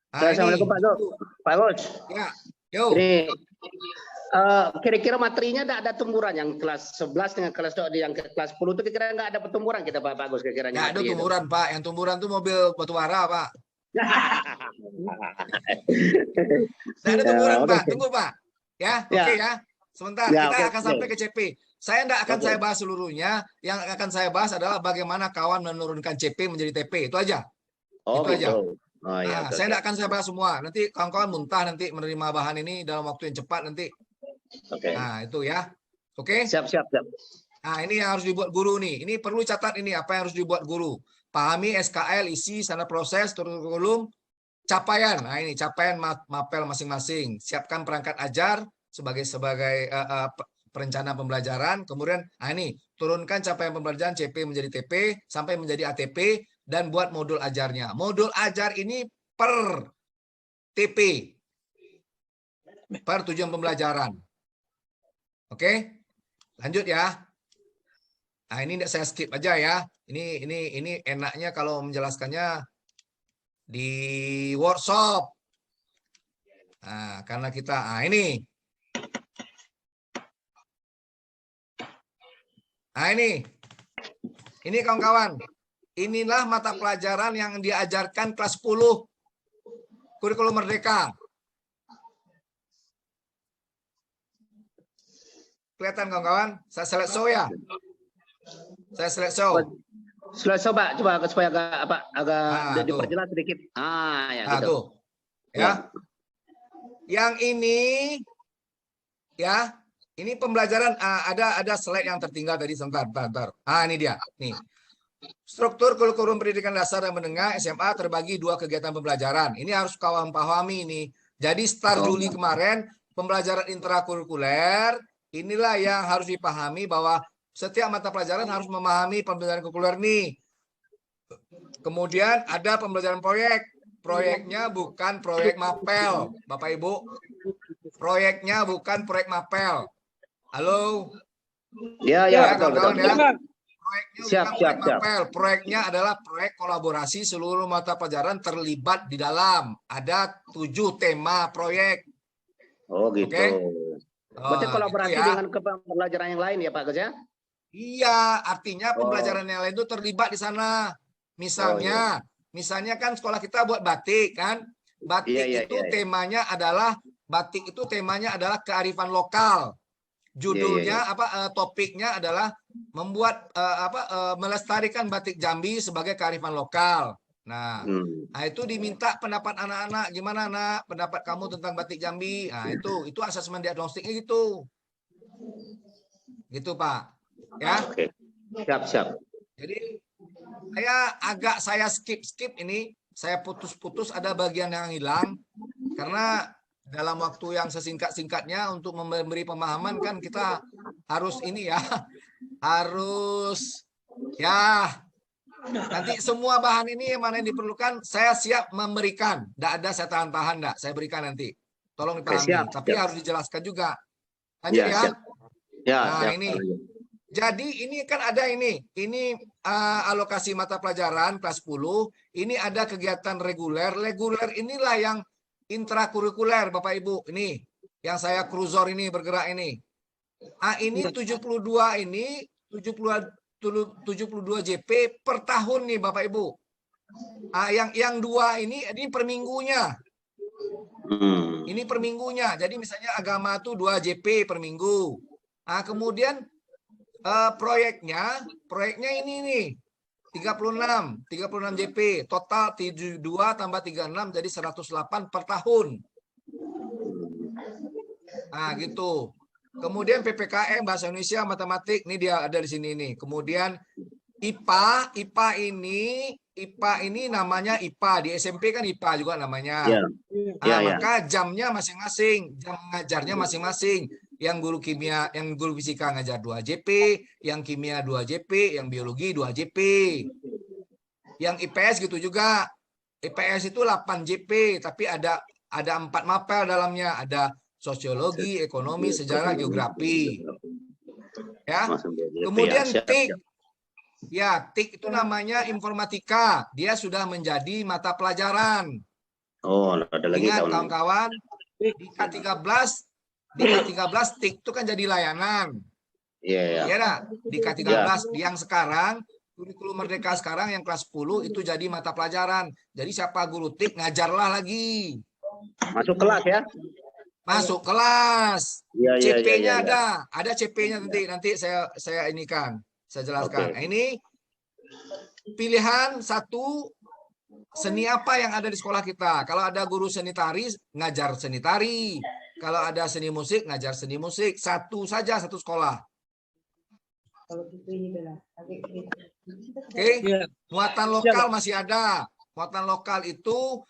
[SPEAKER 2] Nah,
[SPEAKER 5] Assalamualaikum Pak Gus. Pak Gus.
[SPEAKER 2] Ya, yo.
[SPEAKER 5] Ini kira-kira materinya ada tumburan yang kelas 11 dengan kelas yang kelas 10 itu kira-kira nggak ada pertumburan kita Pak Gus kira-kira.
[SPEAKER 2] Nggak ada tumburan Pak. Yang tumburan tuh mobil batubara Pak. Nggak ada tumburan Pak. Tunggu Pak. Ya, oke ya. Sebentar, kita akan sampai ke CP. Saya tidak akan saya bahas seluruhnya. Yang akan saya bahas adalah bagaimana kawan menurunkan CP menjadi TP. Itu aja.
[SPEAKER 5] Oh,
[SPEAKER 2] itu aja.
[SPEAKER 5] Oh, ya,
[SPEAKER 2] saya tidak akan saya bahas semua. Nanti kawan-kawan muntah nanti menerima bahan ini dalam waktu yang cepat nanti.
[SPEAKER 5] Oke.
[SPEAKER 2] Nah, itu ya. Oke.
[SPEAKER 5] Siap.
[SPEAKER 2] Nah, ini yang harus dibuat guru nih. Ini perlu catat ini apa yang harus dibuat guru. Pahami SKL, isi, standar proses, kurikulum, capaian. Nah, ini capaian mapel masing-masing. Siapkan perangkat ajar sebagai perencanaan pembelajaran. Kemudian, nah ini turunkan capaian pembelajaran CP menjadi TP sampai menjadi ATP. Dan buat modul ajarnya. Modul ajar ini per TP. Per tujuan pembelajaran. Oke? Lanjut ya. Nah, ini tidak saya skip aja ya. Ini enaknya kalau menjelaskannya di workshop. Nah, karena kita ini. Nah, ini kawan-kawan. Inilah mata pelajaran yang diajarkan kelas 10 kurikulum merdeka. Kelihatan kawan-kawan? Saya select show ya. Saya select show.
[SPEAKER 5] Selesai Pak, coba supaya agak diperjelas sedikit. Ya gitu.
[SPEAKER 2] Tuh. Ya. Yang ini ya, ini pembelajaran ada slide yang tertinggal tadi sebentar. Ini dia. Nih. Struktur kurikulum pendidikan dasar dan menengah SMA terbagi 2 kegiatan pembelajaran. Ini harus kawan pahami ini. Jadi start Juli kemarin pembelajaran intrakurikuler inilah yang harus dipahami bahwa setiap mata pelajaran harus memahami pembelajaran kurikuler nih. Kemudian ada pembelajaran proyek. Proyeknya bukan proyek mapel, Bapak Ibu. Proyeknya bukan proyek mapel. Halo.
[SPEAKER 5] Ya,
[SPEAKER 2] kawan-kawan ya. Proyeknya
[SPEAKER 5] Siap.
[SPEAKER 2] mapel. Proyeknya adalah proyek kolaborasi seluruh mata pelajaran terlibat di dalam. Ada 7 tema proyek.
[SPEAKER 5] Oh gitu.
[SPEAKER 2] Oke?
[SPEAKER 5] Berarti kolaborasi
[SPEAKER 2] gitu ya.
[SPEAKER 5] dengan pembelajaran yang lain ya Pak Gus ya?
[SPEAKER 2] Iya, artinya pembelajaran yang lain itu terlibat di sana. Misalnya kan sekolah kita buat batik kan. Batik itu temanya adalah kearifan lokal. Judulnya topiknya adalah membuat melestarikan batik Jambi sebagai kearifan lokal. Nah, itu diminta pendapat anak-anak, gimana nak pendapat kamu tentang batik Jambi? Nah, itu asesmen diagnostiknya gitu. Gitu, Pak. Ya.
[SPEAKER 5] Oke. Siap.
[SPEAKER 2] Jadi saya skip ini, saya putus-putus ada bagian yang hilang karena dalam waktu yang sesingkat-singkatnya untuk memberi pemahaman kan kita harus ini ya, harus ya Nanti semua bahan ini yang mana yang diperlukan, saya siap memberikan. Tidak ada saya tahan-tahan, enggak. Saya berikan nanti. Tolong
[SPEAKER 5] Oke,
[SPEAKER 2] dipahami.
[SPEAKER 5] siap,
[SPEAKER 2] Tapi
[SPEAKER 5] siap.
[SPEAKER 2] harus dijelaskan juga. Lanjut
[SPEAKER 5] Ya,
[SPEAKER 2] ya.
[SPEAKER 5] siap. Ya,
[SPEAKER 2] Nah,
[SPEAKER 5] siap.
[SPEAKER 2] ini. Jadi ini kan ada ini. Ini alokasi mata pelajaran kelas 10. Ini ada kegiatan reguler. Reguler inilah yang intrakurikuler, Bapak Ibu. Ini yang saya kruzor ini bergerak ini. Ini 72 ini 72 JP per tahun nih Bapak Ibu. Yang dua ini per minggunya. Ini per minggunya. Jadi misalnya agama tuh 2 JP per minggu. Kemudian proyeknya ini nih 36 JP, total 72 tambah 36 jadi 108 per tahun. Gitu. Kemudian PPKM bahasa Indonesia, matematik, ini dia ada di sini nih. Kemudian IPA ini namanya IPA, di SMP kan IPA juga namanya. Maka jamnya masing-masing, jam ngajarnya masing-masing. Yang guru kimia, yang guru fisika ngajar 2 JP, yang kimia 2 JP, yang biologi 2 JP. Yang IPS gitu juga. IPS itu 8 JP, tapi ada 4 mapel dalamnya, ada sosiologi, ekonomi, sejarah, geografi. Ya. Kemudian TIK. Ya, TIK itu namanya informatika. Dia sudah menjadi mata pelajaran.
[SPEAKER 5] Ada lagi.
[SPEAKER 2] Ingat kawan-kawan, di K13 TIK itu kan jadi layanan.
[SPEAKER 5] Iya.
[SPEAKER 2] Ya, di K13 yang sekarang kurikulum Merdeka sekarang yang kelas 10 itu jadi mata pelajaran. Jadi siapa guru TIK ngajarlah lagi.
[SPEAKER 5] Masuk kelas ya.
[SPEAKER 2] Masuk kelas. CP-nya ada CP-nya nanti saya inikan, saya jelaskan. Ini pilihan satu seni apa yang ada di sekolah kita. Kalau ada guru seni tari, ngajar seni tari. Kalau ada seni musik, ngajar seni musik. Satu saja, satu sekolah. Oke. Muatan lokal masih ada. Muatan lokal itu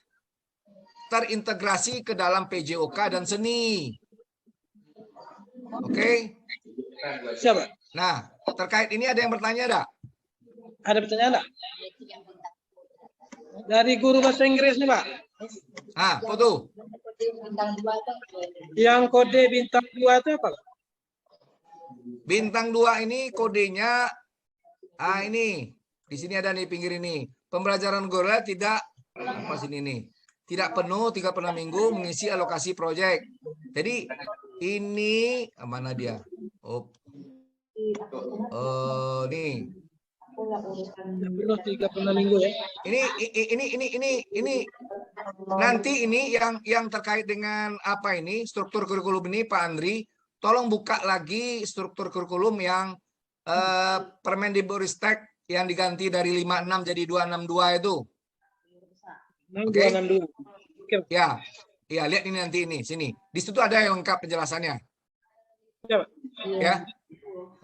[SPEAKER 2] terintegrasi ke dalam PJOK dan seni. Oke.
[SPEAKER 4] Siapa?
[SPEAKER 2] Nah, terkait ini ada yang bertanya enggak?
[SPEAKER 4] Ada pertanyaan enggak? Dari guru bahasa Inggris nih, Pak.
[SPEAKER 2] Apa tuh?
[SPEAKER 4] Yang kode bintang 2 itu apa?
[SPEAKER 2] Bintang 2 ini kodenya ini. Di sini ada nih pinggir ini. Pembelajaran guru tidak apa sini nih. Tidak penuh 36 minggu mengisi alokasi proyek. Jadi ini mana dia? Nih.
[SPEAKER 4] Penuh 36 minggu ya.
[SPEAKER 2] Ini nanti ini yang terkait dengan apa ini struktur kurikulum ini Pak Andri, tolong buka lagi struktur kurikulum yang Permendikbudristek yang diganti dari 56 jadi 262 itu. Oke. Ya, lihat ini nanti ini sini. Di situ ada yang lengkap penjelasannya. Ya.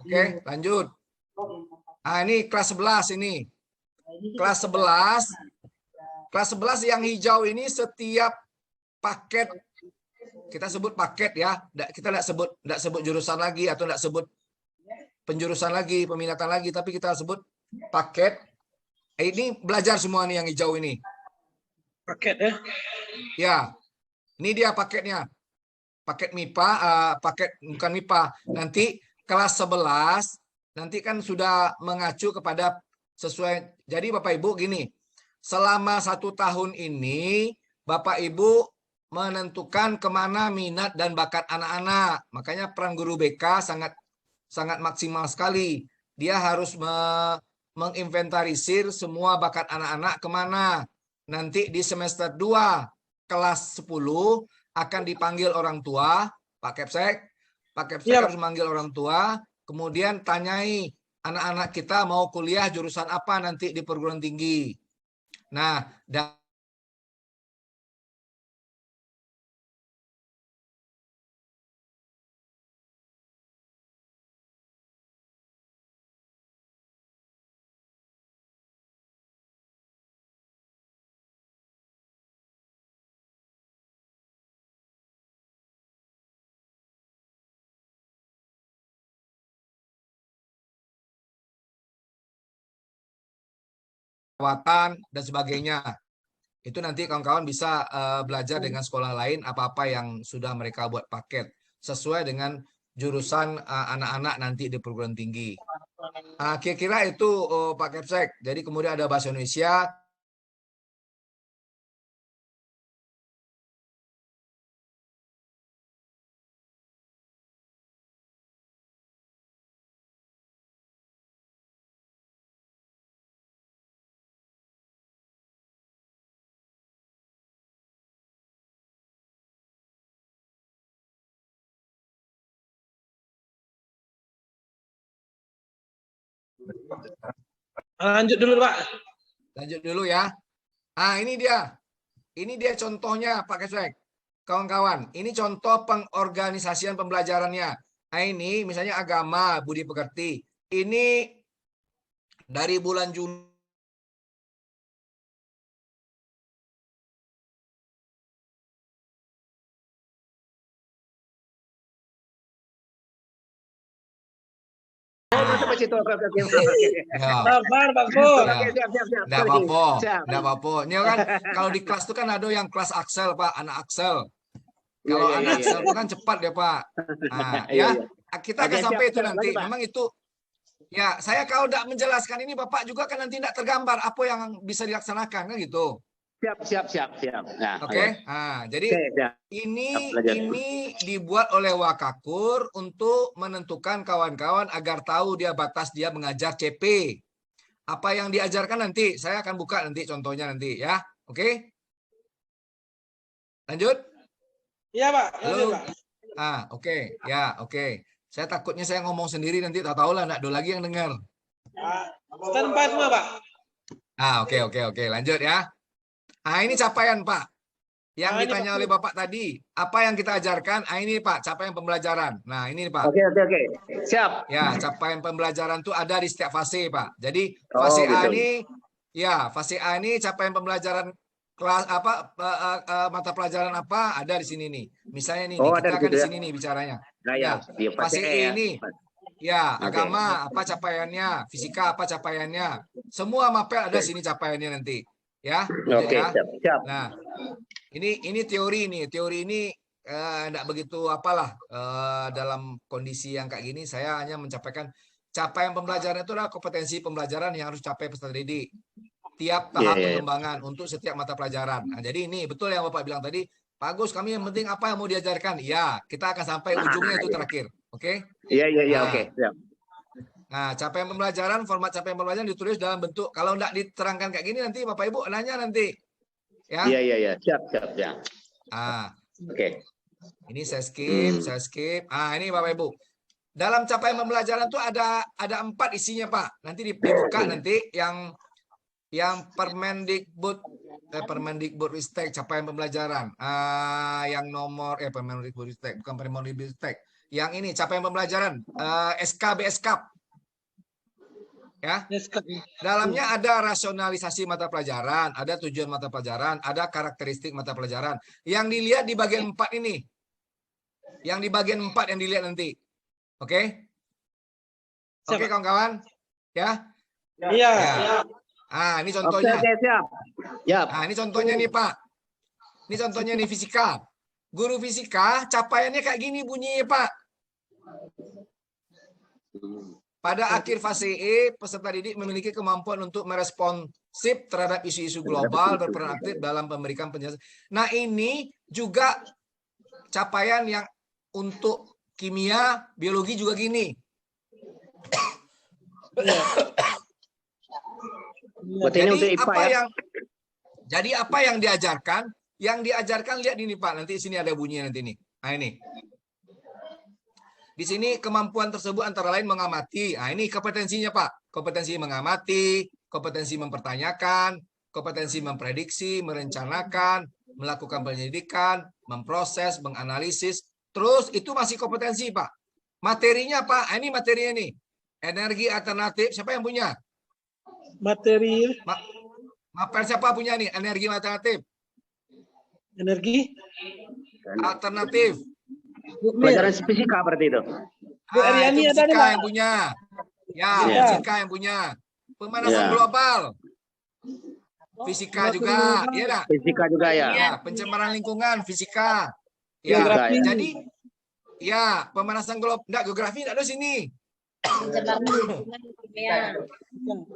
[SPEAKER 2] Oke, lanjut. Ini kelas 11 ini. Kelas 11 yang hijau ini setiap paket kita sebut paket ya. Kita tidak sebut jurusan lagi atau tidak sebut penjurusan lagi, peminatan lagi, tapi kita sebut paket. Ini belajar semua nih yang hijau ini.
[SPEAKER 4] Paket ya.
[SPEAKER 2] Ya. Ini dia paketnya. Paket MIPA, paket bukan MIPA. Nanti kelas 11 nanti kan sudah mengacu kepada sesuai. Jadi Bapak Ibu gini, selama 1 tahun ini Bapak Ibu menentukan kemana minat dan bakat anak-anak. Makanya peran guru BK sangat maksimal sekali. Dia harus menginventarisir semua bakat anak-anak kemana. Nanti di semester 2 kelas 10 akan dipanggil orang tua, Pak Kepsek. Pak Kepsek harus memanggil orang tua. Kemudian tanyai anak-anak kita mau kuliah jurusan apa nanti di perguruan tinggi. Nah, dan perawatan dan sebagainya. Itu nanti kawan-kawan bisa belajar dengan sekolah lain apa-apa yang sudah mereka buat paket sesuai dengan jurusan anak-anak nanti di perguruan tinggi. Kira-kira itu Pak Kepsek. Jadi kemudian ada bahasa Indonesia.
[SPEAKER 4] Lanjut dulu Pak.
[SPEAKER 2] Lanjut dulu ya. Ini dia. Ini dia contohnya Pak Kepsek. Kawan-kawan, ini contoh pengorganisasian pembelajarannya. Nah, ini misalnya agama, budi pekerti. Ini dari bulan Juli.
[SPEAKER 5] Sampai situ. Oke.
[SPEAKER 2] Ya.
[SPEAKER 4] Sabar Pak Pur.
[SPEAKER 2] Ya.
[SPEAKER 5] Oke, siap.
[SPEAKER 2] Nggak
[SPEAKER 5] Lagi.
[SPEAKER 2] apa-apa,
[SPEAKER 5] Siap.
[SPEAKER 2] nggak apa-apa. Ini kan kalau di kelas itu kan ada yang kelas Axel Pak, anak Axel. Kalau
[SPEAKER 5] Iya,
[SPEAKER 2] anak
[SPEAKER 5] iya.
[SPEAKER 2] Axel itu kan cepat ya Pak. Nah,
[SPEAKER 5] Iya,
[SPEAKER 2] ya kita
[SPEAKER 5] Oke,
[SPEAKER 2] akan sampai
[SPEAKER 5] siap,
[SPEAKER 2] itu
[SPEAKER 5] siap.
[SPEAKER 2] nanti.
[SPEAKER 5] Lanjut, Pak.
[SPEAKER 2] Memang itu ya saya kalau tidak menjelaskan ini Bapak juga kan nanti tidak tergambar apa yang bisa dilaksanakan kan gitu.
[SPEAKER 5] Siap. Nah,
[SPEAKER 2] Oke. Nah, jadi
[SPEAKER 5] Oke, siap.
[SPEAKER 2] ini dibuat oleh Wakakur untuk menentukan kawan-kawan agar tahu dia batas dia mengajar CP. Apa yang diajarkan nanti saya akan buka nanti contohnya nanti ya. Oke? Lanjut?
[SPEAKER 4] Iya Pak.
[SPEAKER 2] Halo.
[SPEAKER 4] Lanjut Pak.
[SPEAKER 2] Oke. Ya, oke. Saya takutnya saya ngomong sendiri nanti tahu lah enggak ada lagi yang dengar.
[SPEAKER 4] Standby semua Pak.
[SPEAKER 2] Oke. Lanjut ya. Ini capaian Pak. Yang
[SPEAKER 4] Ini
[SPEAKER 2] ditanya
[SPEAKER 4] Pak.
[SPEAKER 2] oleh Bapak tadi, apa yang kita ajarkan? Ini Pak, capaian pembelajaran. Nah, ini Pak.
[SPEAKER 5] Oke. Siap.
[SPEAKER 2] Ya, capaian pembelajaran itu ada di setiap fase, Pak. Jadi
[SPEAKER 5] Oh,
[SPEAKER 2] fase A
[SPEAKER 5] gitu.
[SPEAKER 2] ini, ya, fase A ini capaian pembelajaran kelas apa mata pelajaran apa ada di sini nih. Misalnya nih,
[SPEAKER 5] Oh,
[SPEAKER 2] kita
[SPEAKER 5] ada
[SPEAKER 2] akan
[SPEAKER 5] gitu
[SPEAKER 2] di
[SPEAKER 5] ya.
[SPEAKER 2] sini nih bicaranya.
[SPEAKER 5] Nah, ya. Di
[SPEAKER 2] Fase
[SPEAKER 5] E
[SPEAKER 2] E
[SPEAKER 5] ya.
[SPEAKER 2] ini, ya,
[SPEAKER 5] Oke.
[SPEAKER 2] agama apa capaiannya, fisika apa capaiannya. Semua mapel ada sini capaiannya nanti. Ya, lanjut
[SPEAKER 5] Oke,
[SPEAKER 2] ya.
[SPEAKER 5] siap.
[SPEAKER 2] Nah, ini teori nih. Teori ini enggak begitu apalah dalam kondisi yang kayak gini saya hanya mencapaikan capaian pembelajaran itu adalah kompetensi pembelajaran yang harus capai peserta didik tiap tahap pengembangan untuk setiap mata pelajaran. Nah, jadi ini betul yang Bapak bilang tadi, Pak Agus, kami yang penting apa yang mau diajarkan? Ya, kita akan sampai ujungnya itu terakhir. Oke?
[SPEAKER 5] Iya,
[SPEAKER 2] Nah,
[SPEAKER 5] oke. Siap.
[SPEAKER 2] Nah, capaian pembelajaran, format capaian pembelajaran ditulis dalam bentuk, kalau enggak diterangkan kayak gini nanti Bapak Ibu nanya nanti. Ya.
[SPEAKER 5] Iya. Siap. Oke.
[SPEAKER 2] Ini saya skip. Ini Bapak Ibu. Dalam capaian pembelajaran itu ada 4 isinya, Pak. Nanti dibuka nanti yang Permendikbud capaian pembelajaran. Yang nomor Permendikbud bukan Permendikbud. Yang ini capaian pembelajaran SK. Ya, dalamnya ada rasionalisasi mata pelajaran, ada tujuan mata pelajaran, ada karakteristik mata pelajaran. Yang dilihat di bagian 4 ini. Yang di bagian 4 yang dilihat nanti. Oke? Oke, kawan-kawan? Ya?
[SPEAKER 4] Iya.
[SPEAKER 2] Ini contohnya.
[SPEAKER 5] Oke, siap. Yap.
[SPEAKER 2] Ini contohnya nih, Pak. Ini contohnya nih fisika. Guru fisika capaiannya kayak gini bunyinya, Pak. Pada akhir fase E, peserta didik memiliki kemampuan untuk meresponsif terhadap isu-isu global, berperan aktif dalam memberikan penjelasan. Nah, ini juga capaian yang untuk kimia, biologi juga gini. Jadi apa yang diajarkan? Yang diajarkan lihat ini Pak. Nanti sini ada bunyinya nanti nih. Nah ini. Di sini kemampuan tersebut antara lain mengamati. Nah ini kompetensinya Pak. Kompetensi mengamati, kompetensi mempertanyakan, kompetensi memprediksi, merencanakan, melakukan penyelidikan, memproses, menganalisis. Terus itu masih kompetensi Pak. Materinya Pak. Ini materinya nih. Energi alternatif. Siapa yang punya?
[SPEAKER 4] Materi.
[SPEAKER 2] Mapel siapa punya nih? Energi alternatif.
[SPEAKER 4] Energi.
[SPEAKER 2] Alternatif.
[SPEAKER 5] Pelajaran fisika berarti itu.
[SPEAKER 4] Bu Aryani
[SPEAKER 2] itu
[SPEAKER 4] ada nih,
[SPEAKER 2] fisika
[SPEAKER 4] Pak.
[SPEAKER 2] yang punya. Ya,
[SPEAKER 4] Iya.
[SPEAKER 2] fisika yang punya. Pemanasan global. fisika juga, iya enggak?
[SPEAKER 5] Fisika juga ya.
[SPEAKER 2] Ya, pencemaran lingkungan, fisika. Ya,
[SPEAKER 4] Geografi.
[SPEAKER 2] jadi ya pemanasan global, enggak geografi enggak ada sini.
[SPEAKER 6] Pencemaran lingkungan kimia.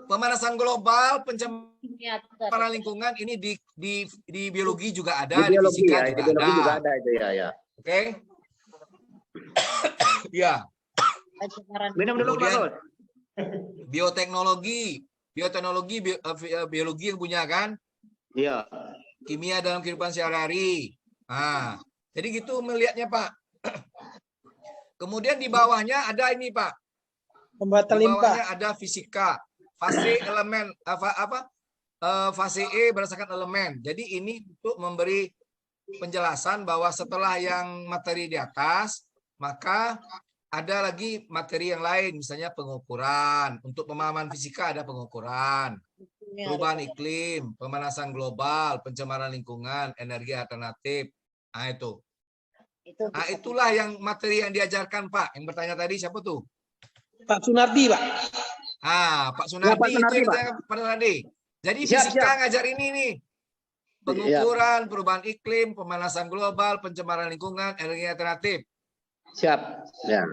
[SPEAKER 2] Pemanasan global, pencemaran
[SPEAKER 6] Kimia tutor.
[SPEAKER 2] lingkungan ini di biologi juga ada,
[SPEAKER 5] Di
[SPEAKER 2] di
[SPEAKER 5] biologi
[SPEAKER 2] fisika
[SPEAKER 5] ya,
[SPEAKER 2] juga
[SPEAKER 5] di biologi
[SPEAKER 2] ada.
[SPEAKER 5] juga ada itu ya. Ya.
[SPEAKER 2] Oke? Ya,
[SPEAKER 6] Pencemaran
[SPEAKER 5] Minum dulu Pak
[SPEAKER 2] Kemudian-
[SPEAKER 5] Ros.
[SPEAKER 2] bioteknologi, biologi yang punya kan?
[SPEAKER 5] Iya.
[SPEAKER 2] Kimia dalam kehidupan sehari-hari. Nah, jadi gitu melihatnya Pak. Kemudian di bawahnya ada ini Pak.
[SPEAKER 4] Pembuatan
[SPEAKER 2] Di
[SPEAKER 4] limbah.
[SPEAKER 2] bawahnya ada fisika, fase elemen fase E berdasarkan elemen. Jadi ini untuk memberi penjelasan bahwa setelah yang materi di atas, maka ada lagi materi yang lain, misalnya pengukuran. Untuk pemahaman fisika ada pengukuran,
[SPEAKER 6] kimia.
[SPEAKER 2] perubahan iklim, pemanasan global, pencemaran lingkungan, energi alternatif. Nah itu.
[SPEAKER 6] Itu
[SPEAKER 2] Nah itulah yang materi yang diajarkan Pak. Yang bertanya tadi siapa tuh?
[SPEAKER 4] Pak Sunardi, Pak.
[SPEAKER 2] Pak
[SPEAKER 5] Ya,
[SPEAKER 2] Sunardi
[SPEAKER 5] Pak
[SPEAKER 2] itu
[SPEAKER 5] Sunardi,
[SPEAKER 2] yang
[SPEAKER 5] Pak.
[SPEAKER 2] saya pada tadi. Jadi
[SPEAKER 5] Siap,
[SPEAKER 2] fisika
[SPEAKER 5] siap.
[SPEAKER 2] ngajar ini nih. Pengukuran, perubahan iklim, pemanasan global, pencemaran lingkungan, energi alternatif.
[SPEAKER 5] Siap. Ya.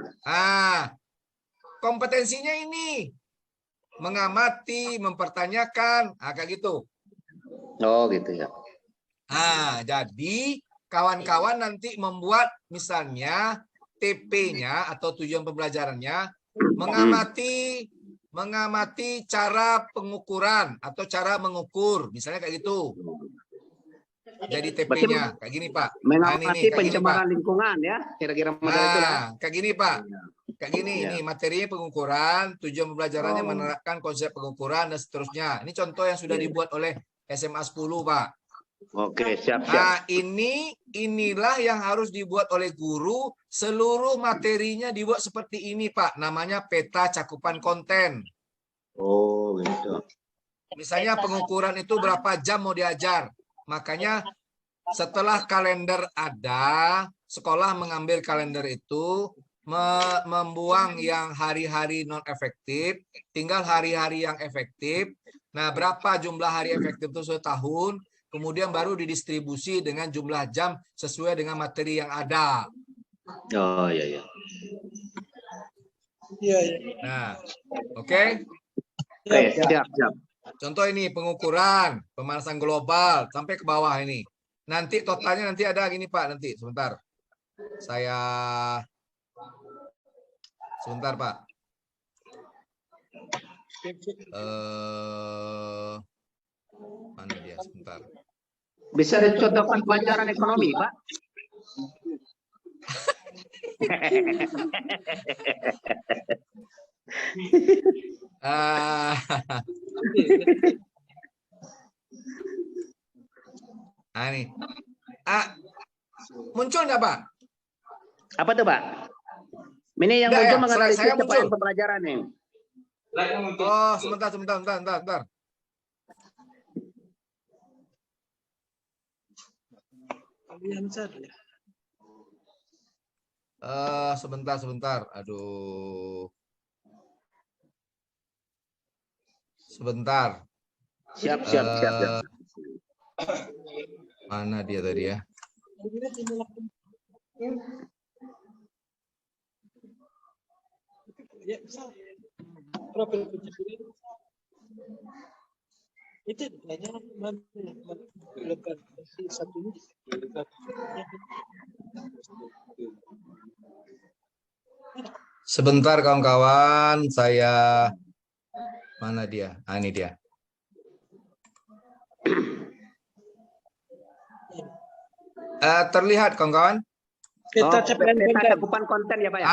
[SPEAKER 2] Kompetensinya ini mengamati, mempertanyakan, kayak gitu.
[SPEAKER 5] Oh gitu ya.
[SPEAKER 2] Jadi kawan-kawan nanti membuat misalnya TP-nya atau tujuan pembelajarannya mengamati cara pengukuran atau cara mengukur, misalnya kayak gitu. Jadi TP-nya kayak gini Pak.
[SPEAKER 5] Mengamati
[SPEAKER 2] kayak gini, Pak.
[SPEAKER 5] pencemaran lingkungan ya. Kira-kira model itulah.
[SPEAKER 2] Kayak gini Pak. Kayak gini,
[SPEAKER 5] Iya.
[SPEAKER 2] ini materinya pengukuran, tujuan pembelajarannya
[SPEAKER 5] Oh.
[SPEAKER 2] menerapkan konsep pengukuran dan seterusnya. Ini contoh yang sudah
[SPEAKER 5] Iya.
[SPEAKER 2] dibuat oleh SMA 10 Pak.
[SPEAKER 5] Oke, siap.
[SPEAKER 2] Nah, inilah yang harus dibuat oleh guru. Seluruh materinya dibuat seperti ini, Pak. Namanya peta cakupan konten.
[SPEAKER 5] Oh, gitu.
[SPEAKER 2] Misalnya pengukuran itu berapa jam mau diajar. Makanya setelah kalender ada, sekolah mengambil kalender itu, membuang yang hari-hari non efektif, tinggal hari-hari yang efektif. Nah, berapa jumlah hari efektif itu setahun, kemudian baru didistribusi dengan jumlah jam sesuai dengan materi yang ada.
[SPEAKER 5] Oh, iya, iya.
[SPEAKER 4] Iya, iya.
[SPEAKER 2] Nah, oke.
[SPEAKER 5] Oke, siap, siap.
[SPEAKER 2] Contoh ini pengukuran, pemanasan global sampai ke bawah ini. Nanti totalnya nanti ada gini Pak, nanti sebentar. Sebentar Pak. Mana dia sebentar.
[SPEAKER 5] Bisa dicontohkan pelajaran ekonomi, Pak?
[SPEAKER 2] Ini. Muncul enggak, Pak?
[SPEAKER 5] Apa tuh, Pak? Ini yang
[SPEAKER 2] Udah,
[SPEAKER 5] muncul
[SPEAKER 2] ya,
[SPEAKER 5] menganalisis
[SPEAKER 2] saya muncul.
[SPEAKER 5] capaian pembelajaran nih.
[SPEAKER 2] Oh, sebentar.
[SPEAKER 4] Aliansa ya.
[SPEAKER 2] Sebentar. Aduh. Sebentar.
[SPEAKER 5] Siap.
[SPEAKER 2] Mana dia tadi ya?
[SPEAKER 4] Ya, bisa. Profil kejadian. Itu hanya lokasi satu ini.
[SPEAKER 2] Sebentar kawan-kawan, saya mana dia? Ini dia. Terlihat kawan-kawan?
[SPEAKER 4] Peta capaian
[SPEAKER 5] peta
[SPEAKER 4] konten.
[SPEAKER 5] cakupan konten ya, Pak ya?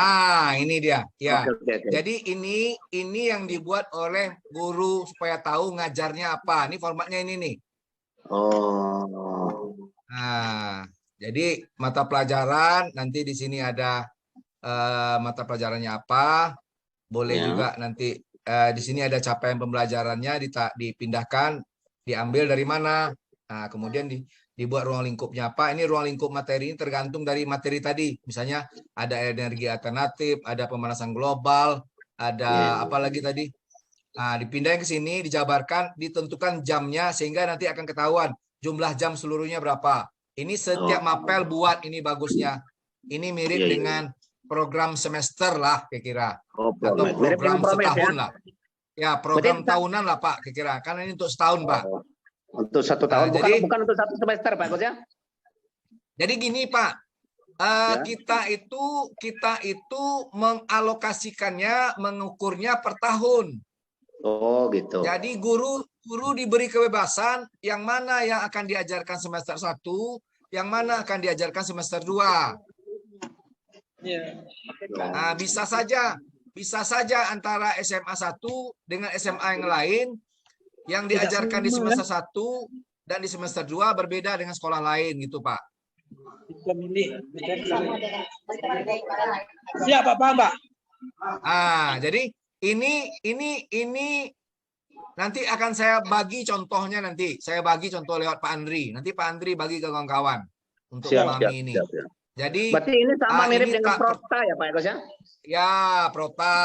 [SPEAKER 2] Ini dia. Ya.
[SPEAKER 5] Oke.
[SPEAKER 2] Jadi ini yang dibuat oleh guru supaya tahu ngajarnya apa. Ini formatnya ini nih.
[SPEAKER 5] Oh.
[SPEAKER 2] Nah, jadi mata pelajaran nanti di sini ada mata pelajarannya apa. Boleh
[SPEAKER 5] Ya.
[SPEAKER 2] juga nanti di sini ada capaian pembelajarannya dipindahkan, diambil dari mana. Nah, kemudian dibuat ruang lingkupnya apa. Ini ruang lingkup materi ini tergantung dari materi tadi. Misalnya ada energi alternatif, ada pemanasan global, ada apa lagi tadi? Nah, dipindahin ke sini, dijabarkan, ditentukan jamnya sehingga nanti akan ketahuan jumlah jam seluruhnya berapa. Ini setiap mapel buat ini bagusnya. Ini mirip
[SPEAKER 5] Iya, iya.
[SPEAKER 2] dengan program semester lah kira-kira.
[SPEAKER 5] Oh,
[SPEAKER 2] Atau
[SPEAKER 5] mirip
[SPEAKER 2] program
[SPEAKER 5] dengan promes ya.
[SPEAKER 2] setahun lah. Ya, program
[SPEAKER 5] Berarti-
[SPEAKER 2] tahunan lah Pak kira-kira. Karena ini untuk setahun Pak.
[SPEAKER 5] Oh, untuk 1 tahun,
[SPEAKER 2] Nah, jadi-
[SPEAKER 5] bukan untuk 1 semester Pak Coach ya?
[SPEAKER 2] Jadi gini Pak,
[SPEAKER 5] Ya.
[SPEAKER 2] kita itu mengalokasikannya, mengukurnya per tahun.
[SPEAKER 5] Oh gitu.
[SPEAKER 2] Jadi guru diberi kebebasan yang mana yang akan diajarkan semester 1, yang mana akan diajarkan semester 2.
[SPEAKER 4] Iya.
[SPEAKER 2] Nah, bisa saja antara SMA 1 dengan SMA yang lain yang diajarkan di semester 1 dan di semester 2 berbeda dengan sekolah lain gitu, Pak.
[SPEAKER 4] Bisa milih. Siap Pak, paham Pak?
[SPEAKER 2] Jadi ini nanti akan saya bagi contohnya nanti. Saya bagi contoh lewat Pak Andri. Nanti Pak Andri bagi ke kawan-kawan untuk memahami ini.
[SPEAKER 5] Siap.
[SPEAKER 2] Jadi
[SPEAKER 5] Berarti ini sama mirip
[SPEAKER 2] ini
[SPEAKER 5] dengan
[SPEAKER 2] tak-
[SPEAKER 5] Prota ya Pak Coach ya?
[SPEAKER 2] ya, Prota.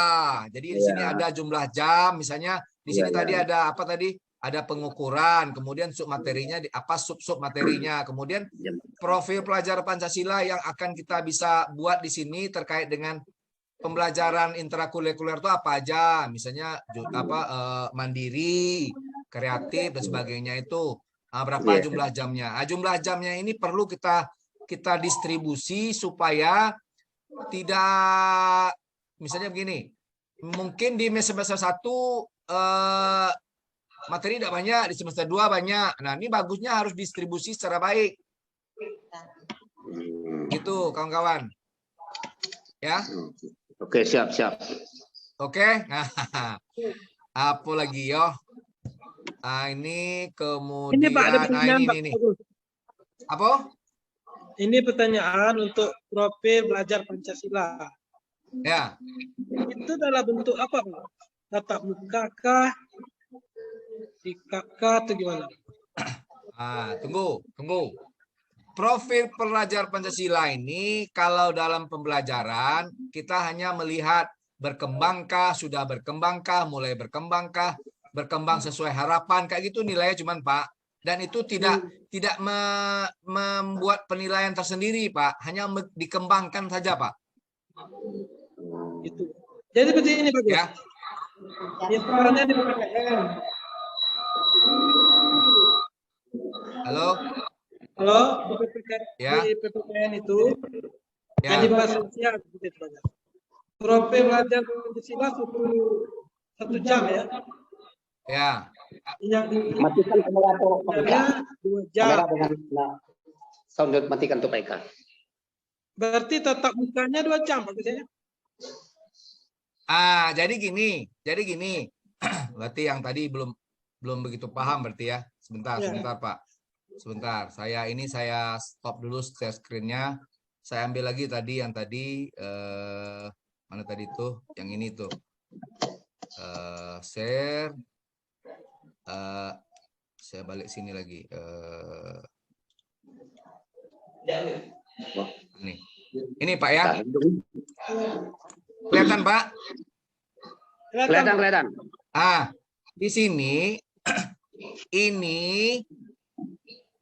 [SPEAKER 2] Jadi di sini ada jumlah jam, misalnya di sini
[SPEAKER 5] Iya,
[SPEAKER 2] tadi ada apa tadi? Ada pengukuran, kemudian sub materinya sub materinya, kemudian profil pelajar Pancasila yang akan kita bisa buat di sini terkait dengan pembelajaran intrakurikuler itu apa aja, misalnya mandiri, kreatif dan sebagainya itu. Berapa
[SPEAKER 5] Iya.
[SPEAKER 2] jumlah jamnya? Jumlah jamnya ini perlu kita distribusi supaya tidak, misalnya begini, mungkin di semester 1 materi tidak banyak, di semester 2 banyak. Nah, ini bagusnya harus distribusi secara baik. Gitu, kawan-kawan. Ya.
[SPEAKER 5] Oke, siap.
[SPEAKER 2] Oke. Apa lagi yo? Ini kemudian
[SPEAKER 4] Ini Pak, ada pertanyaan Pak.
[SPEAKER 2] ini. Apa?
[SPEAKER 4] Ini pertanyaan untuk profil belajar Pancasila.
[SPEAKER 2] Ya.
[SPEAKER 4] Itu dalam bentuk apa Pak? Tatap muka kah? Sikap kah atau gimana?
[SPEAKER 2] Tunggu. Profil pelajar Pancasila ini kalau dalam pembelajaran kita hanya melihat berkembangkah, sudah berkembangkah, mulai berkembangkah, berkembang sesuai harapan, kayak gitu nilainya cuman Pak. Dan itu tidak membuat penilaian tersendiri Pak, hanya dikembangkan saja Pak.
[SPEAKER 4] Gitu. Jadi begini Pak.
[SPEAKER 2] Ya.
[SPEAKER 4] Infonya di PPKN.
[SPEAKER 2] Halo.
[SPEAKER 4] Halo, di PPKN,
[SPEAKER 2] Ya.
[SPEAKER 4] di PPKN itu
[SPEAKER 2] Ya.
[SPEAKER 4] yang dibahas sosial gitu Pak. Profil belajar Pancasila 1 jam ya.
[SPEAKER 2] Ya.
[SPEAKER 4] Yang
[SPEAKER 5] Matikan kamera Pak Eka.
[SPEAKER 4] 2
[SPEAKER 5] Kamera
[SPEAKER 4] jam.
[SPEAKER 5] dengan sound matikan tuh Pak Eka.
[SPEAKER 4] Berarti tatap mukanya 2 jam Pak ya.
[SPEAKER 2] Jadi gini. Berarti yang tadi belum begitu paham berarti ya. Sebentar Pak. Sebentar. Saya stop dulu share screen-nya. Saya ambil lagi tadi yang tadi mana tadi tuh? Yang ini tuh. Share. Saya balik sini lagi. Ini Pak ya. Kelihatan Pak?
[SPEAKER 5] Kelihatan.
[SPEAKER 2] Di sini ini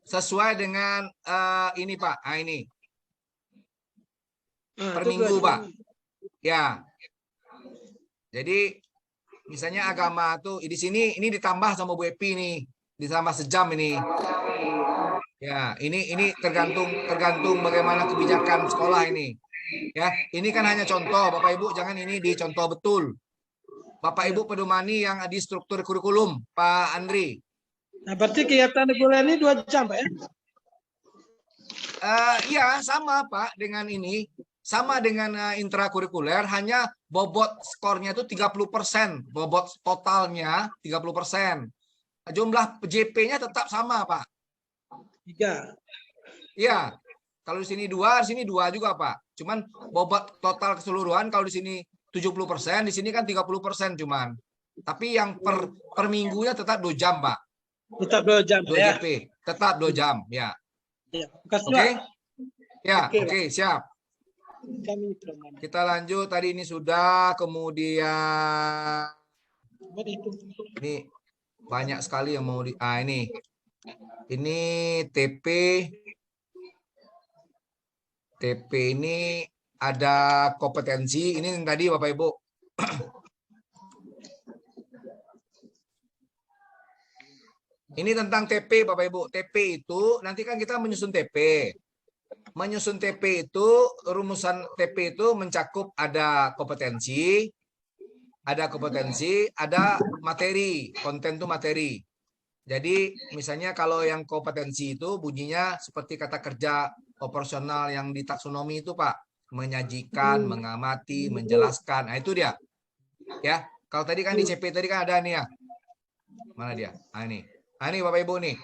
[SPEAKER 2] sesuai dengan ini Pak. Ini per minggu Pak. Ya. Jadi misalnya agama tuh di sini ini ditambah sama Bu Epi nih, ditambah sejam ini. Ya, ini tergantung bagaimana kebijakan sekolah ini. Ya, ini kan hanya contoh, Bapak Ibu, jangan ini dicontoh betul. Bapak Ibu pedomani yang di struktur kurikulum, Pak Andri.
[SPEAKER 4] Nah, berarti kegiatan reguler ini 2 jam, Pak ya?
[SPEAKER 2] Iya, sama Pak dengan ini. Sama dengan intrakurikuler, hanya bobot skornya itu 30%. Bobot totalnya 30%. Jumlah JP-nya tetap sama, Pak.
[SPEAKER 4] 3.
[SPEAKER 2] Iya. Kalau di sini 2, di sini 2 juga, Pak. Cuman bobot total keseluruhan kalau di sini 70%, di sini kan 30% cuman. Tapi yang per minggunya tetap 2 jam, Pak.
[SPEAKER 4] Tetap 2 jam,
[SPEAKER 2] 2
[SPEAKER 4] ya?
[SPEAKER 2] JP. Tetap 2 jam, ya.
[SPEAKER 4] Ya, makasih,
[SPEAKER 2] Oke?
[SPEAKER 4] Pak.
[SPEAKER 2] Ya,
[SPEAKER 4] Oke,
[SPEAKER 2] oke, siap.
[SPEAKER 4] Kami program.
[SPEAKER 2] Kita lanjut, tadi ini sudah, kemudian Ini banyak sekali yang mau ini TP ini ada kompetensi. Ini yang tadi Bapak Ibu. Ini tentang TP Bapak Ibu. TP itu nanti kan kita menyusun TP. Menyusun TP itu, rumusan TP itu mencakup ada kompetensi, ada materi, konten itu materi. Jadi misalnya kalau yang kompetensi itu bunyinya seperti kata kerja operasional yang di taksonomi itu Pak, menyajikan, mengamati, menjelaskan. Nah itu dia. Ya, kalau tadi kan di CP tadi kan ada nih ya. Mana dia? Nah ini Bapak Ibu nih.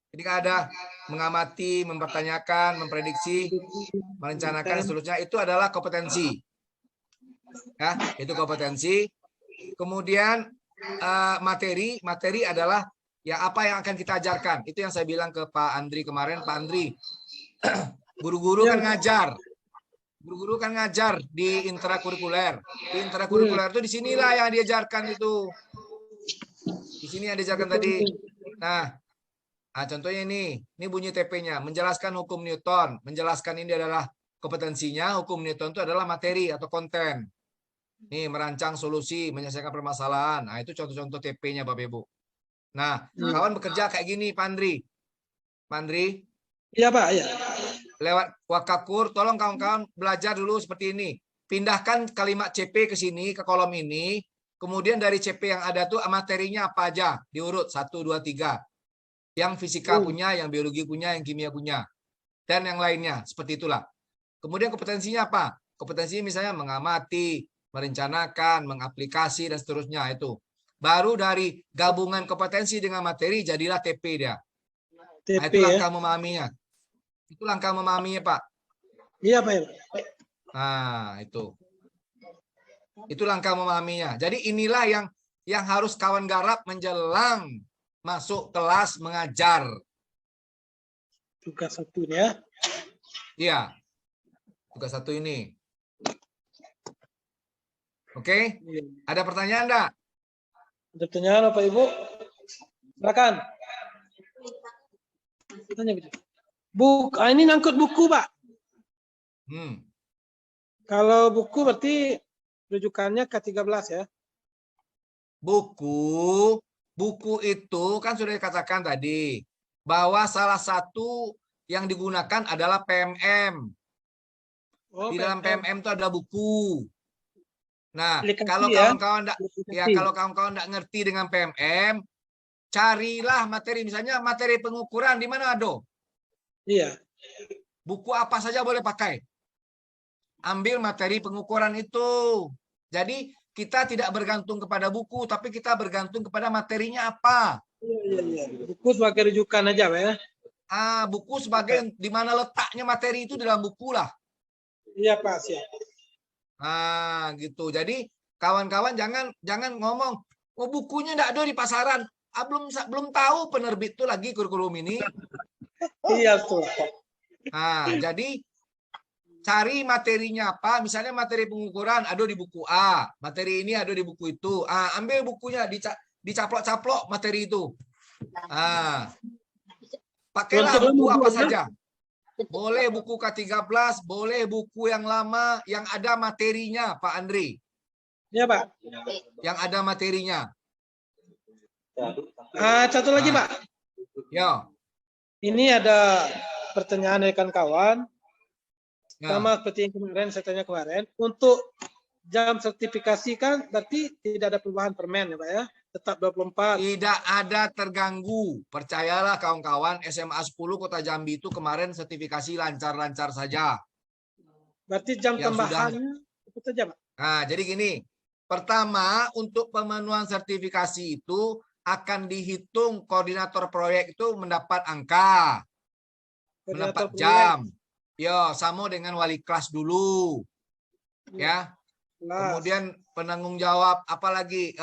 [SPEAKER 2] Ini kan ada mengamati, mempertanyakan, memprediksi, merencanakan, seterusnya. Itu adalah kompetensi. Ya, itu kompetensi. Kemudian materi adalah ya apa yang akan kita ajarkan. Itu yang saya bilang ke Pak Andri kemarin. Pak Andri, guru-guru kan ngajar. Guru-guru kan ngajar di intrakurikuler. Di intrakurikuler itu disinilah yang diajarkan itu. Di sini yang diajarkan tadi. Nah, contohnya ini bunyi TP-nya, menjelaskan hukum Newton. Menjelaskan ini adalah kompetensinya, hukum Newton itu adalah materi atau konten. Nih, merancang solusi, menyelesaikan permasalahan. Nah, itu contoh-contoh TP-nya Bapak Ibu. Nah, kawan bekerja kayak gini, Pak Andri. Pak Andri?
[SPEAKER 4] Iya, Pak, ya.
[SPEAKER 2] Lewat Wakakur, tolong kawan-kawan belajar dulu seperti ini. Pindahkan kalimat CP ke sini, ke kolom ini. Kemudian dari CP yang ada tuh materinya apa aja? Diurut 1, 2, 3. Yang fisika punya, yang biologi punya, yang kimia punya. Dan yang lainnya, seperti itulah. Kemudian kompetensinya apa? Kompetensinya misalnya mengamati, merencanakan, mengaplikasi, dan seterusnya itu. Baru dari gabungan kompetensi dengan materi, jadilah TP dia.
[SPEAKER 4] TP,
[SPEAKER 2] nah, itu langkah memahaminya. Itu langkah memahaminya, Pak.
[SPEAKER 4] Iya, Pak.
[SPEAKER 2] Nah, itu. Itu langkah memahaminya. Jadi inilah yang harus kawan garap menjelang masuk kelas mengajar.
[SPEAKER 4] Tugas satunya.
[SPEAKER 2] Iya. Tugas satu ini. Oke? Ada pertanyaan enggak?
[SPEAKER 4] Ada pertanyaan Bapak Ibu? Silakan. Tanya gitu. Ini ngangkut buku, Pak. Kalau buku berarti rujukannya ke-13 ya.
[SPEAKER 2] Buku itu kan sudah dikatakan tadi bahwa salah satu yang digunakan adalah PMM. Di dalam PMM itu ada buku. Nah, kalau kawan-kawan enggak ngerti dengan PMM, carilah materi, misalnya materi pengukuran di mana ada?
[SPEAKER 4] Iya.
[SPEAKER 2] Buku apa saja boleh pakai. Ambil materi pengukuran itu. Jadi kita tidak bergantung kepada buku, tapi kita bergantung kepada materinya apa.
[SPEAKER 4] Iya. Buku sebagai rujukan aja, Pak ya.
[SPEAKER 2] Buku sebagai di mana letaknya materi itu dalam buku lah.
[SPEAKER 4] Iya, Pak, siap.
[SPEAKER 2] Gitu. Jadi kawan-kawan jangan ngomong, oh bukunya enggak ada di pasaran. Belum tahu penerbit itu lagi kurikulum ini.
[SPEAKER 4] Iya, tuh.
[SPEAKER 2] Jadi cari materinya apa, misalnya materi pengukuran ada di buku A, materi ini ada di buku itu. Ambil bukunya, dicaplok-caplok materi itu. Pakailah buku apa saja. Boleh buku K13, boleh buku yang lama yang ada materinya, Pak Andri.
[SPEAKER 4] Iya, Pak.
[SPEAKER 2] Yang ada materinya.
[SPEAKER 4] Satu lagi, Pak.
[SPEAKER 2] Ya.
[SPEAKER 4] Ini ada pertanyaan dari kawan. Sama seperti yang kemarin saya tanya kemarin, untuk jam sertifikasi kan berarti tidak ada perubahan permen ya Pak ya, tetap 24.
[SPEAKER 2] Tidak ada terganggu, percayalah kawan-kawan, SMA 10 Kota Jambi itu kemarin sertifikasi lancar-lancar saja.
[SPEAKER 4] Berarti jam tambahannya itu saja Pak?
[SPEAKER 2] Jadi gini, pertama untuk pemenuhan sertifikasi itu akan dihitung koordinator proyek itu mendapat angka, mendapat jam. Ya, sama dengan wali kelas dulu. Ya. Kemudian penanggung jawab, apalagi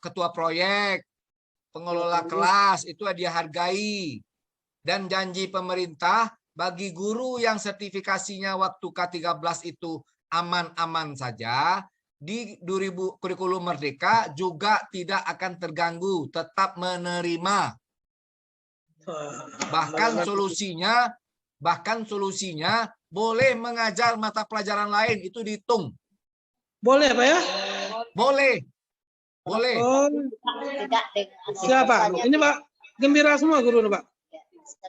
[SPEAKER 2] ketua proyek, pengelola kelas, itu dia hargai. Dan janji pemerintah bagi guru yang sertifikasinya waktu K13 itu aman-aman saja, di 2000 kurikulum Merdeka juga tidak akan terganggu, tetap menerima. Bahkan solusinya boleh mengajar mata pelajaran lain, itu dihitung.
[SPEAKER 4] Boleh Pak ya?
[SPEAKER 2] Boleh. Boleh.
[SPEAKER 4] Oh,
[SPEAKER 6] Tidak dengan
[SPEAKER 4] siapa? Ini Pak, gembira semua guru Pak.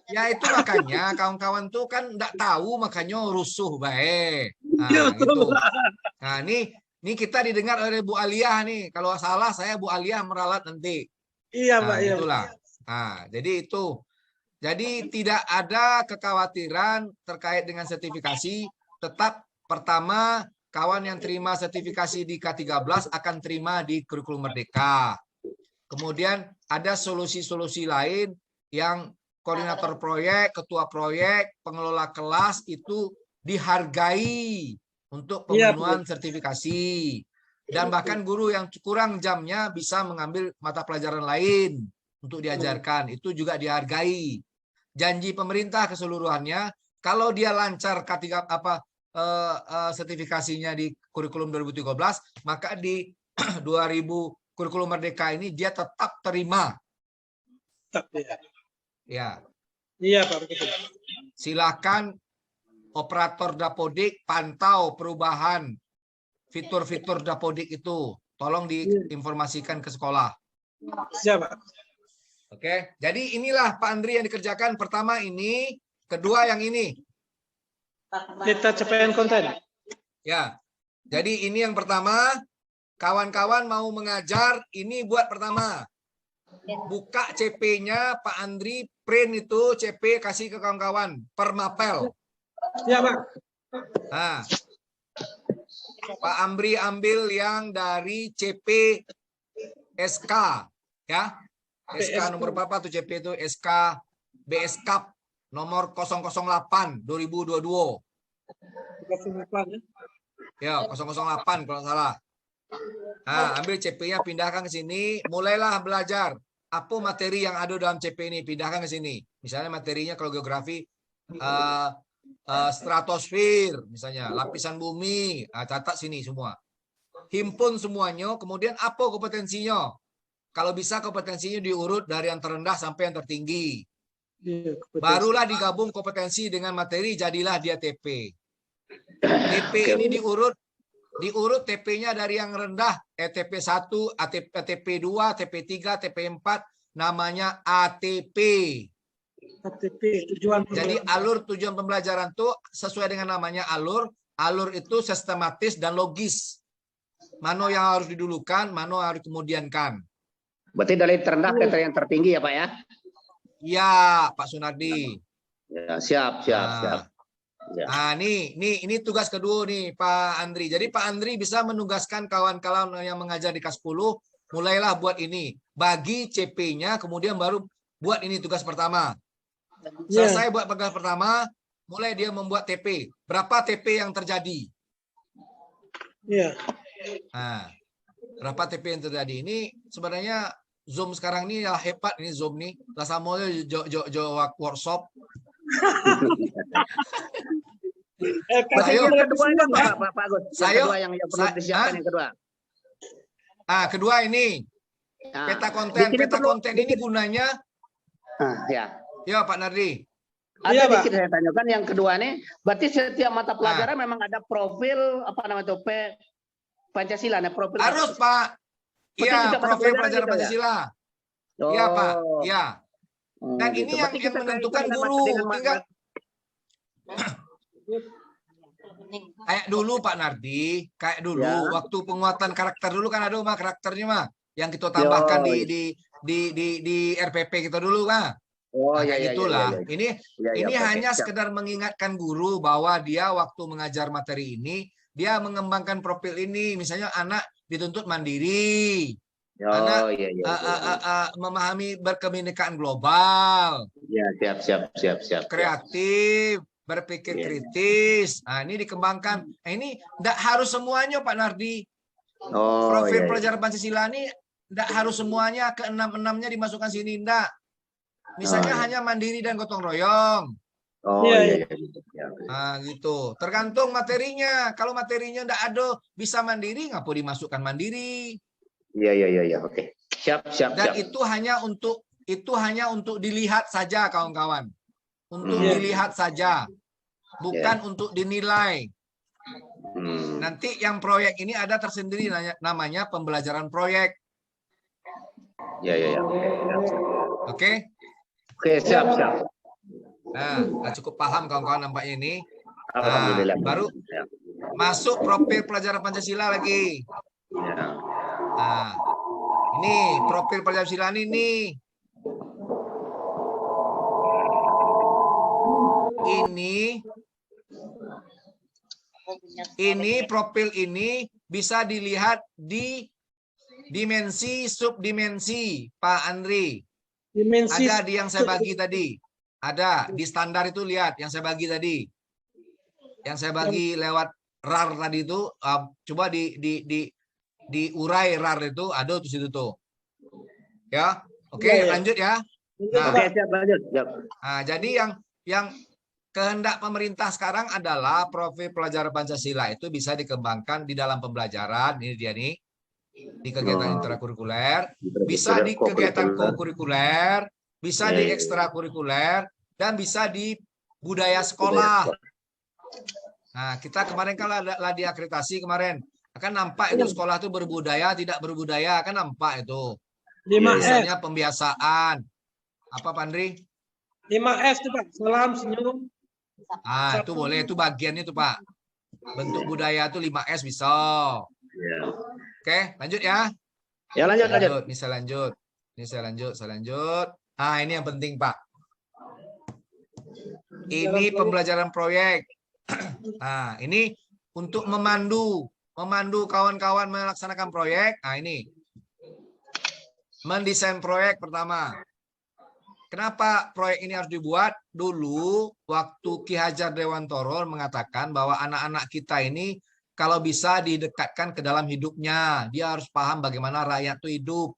[SPEAKER 2] Ya itu makanya kawan-kawan tuh kan enggak tahu, makanya rusuh baik.
[SPEAKER 4] Ya,
[SPEAKER 2] Nah, gitu. Nah, ini kita didengar oleh Bu Aliyah nih. Kalau salah saya Bu Aliyah meralat nanti.
[SPEAKER 4] Iya
[SPEAKER 2] Nah,
[SPEAKER 4] Pak, iya.
[SPEAKER 2] itulah. Nah, jadi itu. Jadi tidak ada kekhawatiran terkait dengan sertifikasi. Tetap pertama, kawan yang terima sertifikasi di K13 akan terima di kurikulum Merdeka. Kemudian ada solusi-solusi lain yang koordinator proyek, ketua proyek, pengelola kelas itu dihargai untuk pemenuhan sertifikasi. Dan bahkan guru yang kurang jamnya bisa mengambil mata pelajaran lain untuk diajarkan. Itu juga dihargai. Janji pemerintah keseluruhannya, kalau dia lancar K3 sertifikasinya di kurikulum 2013, maka di 2000 kurikulum Merdeka ini dia tetap terima. Ya.
[SPEAKER 4] Iya Pak, begitu.
[SPEAKER 2] Silakan operator Dapodik pantau perubahan fitur-fitur Dapodik itu. Tolong diinformasikan ke sekolah.
[SPEAKER 4] Siap Pak.
[SPEAKER 2] Oke, jadi inilah Pak Andri yang dikerjakan. Pertama ini, kedua yang ini.
[SPEAKER 4] Kita CPN konten.
[SPEAKER 2] Ya, jadi ini yang pertama. Kawan-kawan mau mengajar, ini buat pertama. Buka CP-nya Pak Andri, print itu CP kasih ke kawan-kawan per mapel.
[SPEAKER 4] Ya Pak.
[SPEAKER 2] Nah, Pak Amri ambil yang dari CP SK, ya. SK nomor berapa tuh CP itu? SK BSKAP nomor 008 2022. Ya, 008 kalau salah. Nah, ambil CP-nya, pindahkan ke sini, mulailah belajar. Apa materi yang ada dalam CP ini, pindahkan ke sini. Misalnya materinya kalau geografi, stratosfer, misalnya lapisan bumi, catat sini semua. Himpun semuanya, kemudian apa kompetensinya? Kalau bisa kompetensinya diurut dari yang terendah sampai yang tertinggi. Barulah digabung kompetensi dengan materi, jadilah dia TP. TP ini diurut TP-nya dari yang rendah, TP1, TP2, TP3, TP4, namanya ATP. Jadi alur tujuan pembelajaran itu sesuai dengan namanya alur. Alur itu sistematis dan logis. Mana yang harus didulukan, mana yang harus kemudiankan.
[SPEAKER 5] Berarti dari terendah ke yang tertinggi ya Pak ya?
[SPEAKER 2] Iya, Pak Sunardi.
[SPEAKER 5] Ya, siap.
[SPEAKER 2] Ya. Nah, ini tugas kedua nih Pak Andri. Jadi Pak Andri bisa menugaskan kawan-kawan yang mengajar di kelas 10, mulailah buat ini. Bagi CP-nya, kemudian baru buat ini tugas pertama. Selesai buat tugas pertama, mulai dia membuat TP. Berapa TP yang terjadi?
[SPEAKER 4] Iya.
[SPEAKER 2] Nah, berapa TP yang terjadi? Ini sebenarnya Zoom sekarang ini ya hebat ini Zoom nih. Lah sama workshop.
[SPEAKER 5] Yang kedua itu Pak Agus. Yang kedua yang perlu disiapkan yang kedua.
[SPEAKER 2] Kedua ini peta konten. Peta konten ini gunanya. Ya Pak Nardi.
[SPEAKER 5] Ada dikit saya tanyakan yang kedua nih. Berarti setiap mata pelajaran memang ada profil apa namanya itu Pancasila, nah profil.
[SPEAKER 2] Harus Pak. Iya, profil pelajaran Pancasila. Iya Pak. Iya. Dan ini yang menentukan guru. Tinggal kayak dulu Pak Nardi, kayak dulu waktu penguatan karakter dulu kan ada karakternya mah yang kita tambahkan di RPP kita dulu mah. Gitulah. Ini hanya sekedar mengingatkan guru bahwa dia waktu mengajar materi ini dia mengembangkan profil ini. Misalnya anak dituntut mandiri. Memahami berkebinekaan global.
[SPEAKER 5] Siap.
[SPEAKER 2] Kreatif, berpikir kritis. Nah, ini dikembangkan. Nah, ini tidak harus semuanya Pak Nardi. Profil pelajaran Pancasila ini tidak harus semuanya ke 6-6-nya dimasukkan sini, enggak. Misalnya hanya mandiri dan gotong royong.
[SPEAKER 5] Oh
[SPEAKER 4] Iya,
[SPEAKER 5] iya,
[SPEAKER 4] iya.
[SPEAKER 5] iya. Ya, oke.
[SPEAKER 2] Nah, gitu. Tergantung materinya. Kalau materinya ndak ada bisa mandiri, ngapa dimasukkan mandiri?
[SPEAKER 5] Iya, iya, iya, iya. Oke. Siap, siap,
[SPEAKER 2] Dan
[SPEAKER 5] siap.
[SPEAKER 2] itu hanya untuk dilihat saja, kawan-kawan. Untuk
[SPEAKER 4] Iya.
[SPEAKER 2] dilihat saja, bukan untuk dinilai.
[SPEAKER 5] Hmm.
[SPEAKER 2] Nanti yang proyek ini ada tersendiri namanya pembelajaran proyek.
[SPEAKER 5] Iya, iya, iya. Oke, siap, siap.
[SPEAKER 2] Oke?
[SPEAKER 5] Oke, siap, siap.
[SPEAKER 2] Nah, udah cukup paham kawan-kawan nampaknya ini.
[SPEAKER 5] Alhamdulillah.
[SPEAKER 2] Baru
[SPEAKER 5] Ya.
[SPEAKER 2] masuk profil pelajaran Pancasila lagi.
[SPEAKER 5] Ya.
[SPEAKER 2] Nah, ini profil pelajaran Pancasila ini. Ini profil ini bisa dilihat di dimensi subdimensi, Pak Andri.
[SPEAKER 4] Dimensi
[SPEAKER 2] Ada di yang saya bagi tadi. Ada di standar itu, lihat yang saya bagi tadi. Yang saya bagi lewat RAR tadi itu, coba diurai RAR itu, ada tuh situ tuh. Ya, oke,
[SPEAKER 4] Iya, iya.
[SPEAKER 2] lanjut ya. Nah,
[SPEAKER 5] Oke, siap, lanjut. Siap.
[SPEAKER 2] nah, jadi yang kehendak pemerintah sekarang adalah profil pelajaran Pancasila itu bisa dikembangkan di dalam pembelajaran. Ini dia nih, di kegiatan intrakurikuler, bisa di kegiatan kokurikuler, bisa di ekstrakurikuler, dan bisa di budaya sekolah. Nah, kita kemarin kan ada di akreditasi kemarin, akan nampak itu sekolah itu berbudaya, tidak berbudaya, kan nampak itu.
[SPEAKER 4] 5S.
[SPEAKER 2] Misalnya pembiasaan. Apa, Pandri?
[SPEAKER 4] 5S tuh Pak. Salam, senyum.
[SPEAKER 2] Ah, itu boleh, itu bagian itu, Pak. Bentuk budaya itu 5S bisa.
[SPEAKER 5] Ya.
[SPEAKER 2] Oke, lanjut ya.
[SPEAKER 5] Ya, lanjut, lanjut.
[SPEAKER 2] Ini saya lanjut. Saya lanjut. Ah, ini yang penting, Pak. Ini pembelajaran proyek. Nah, ini untuk memandu kawan-kawan melaksanakan proyek. Nah, ini mendesain proyek pertama. Kenapa proyek ini harus dibuat? Dulu waktu Ki Hajar Dewantoro mengatakan bahwa anak-anak kita ini kalau bisa didekatkan ke dalam hidupnya, dia harus paham bagaimana rakyat itu hidup.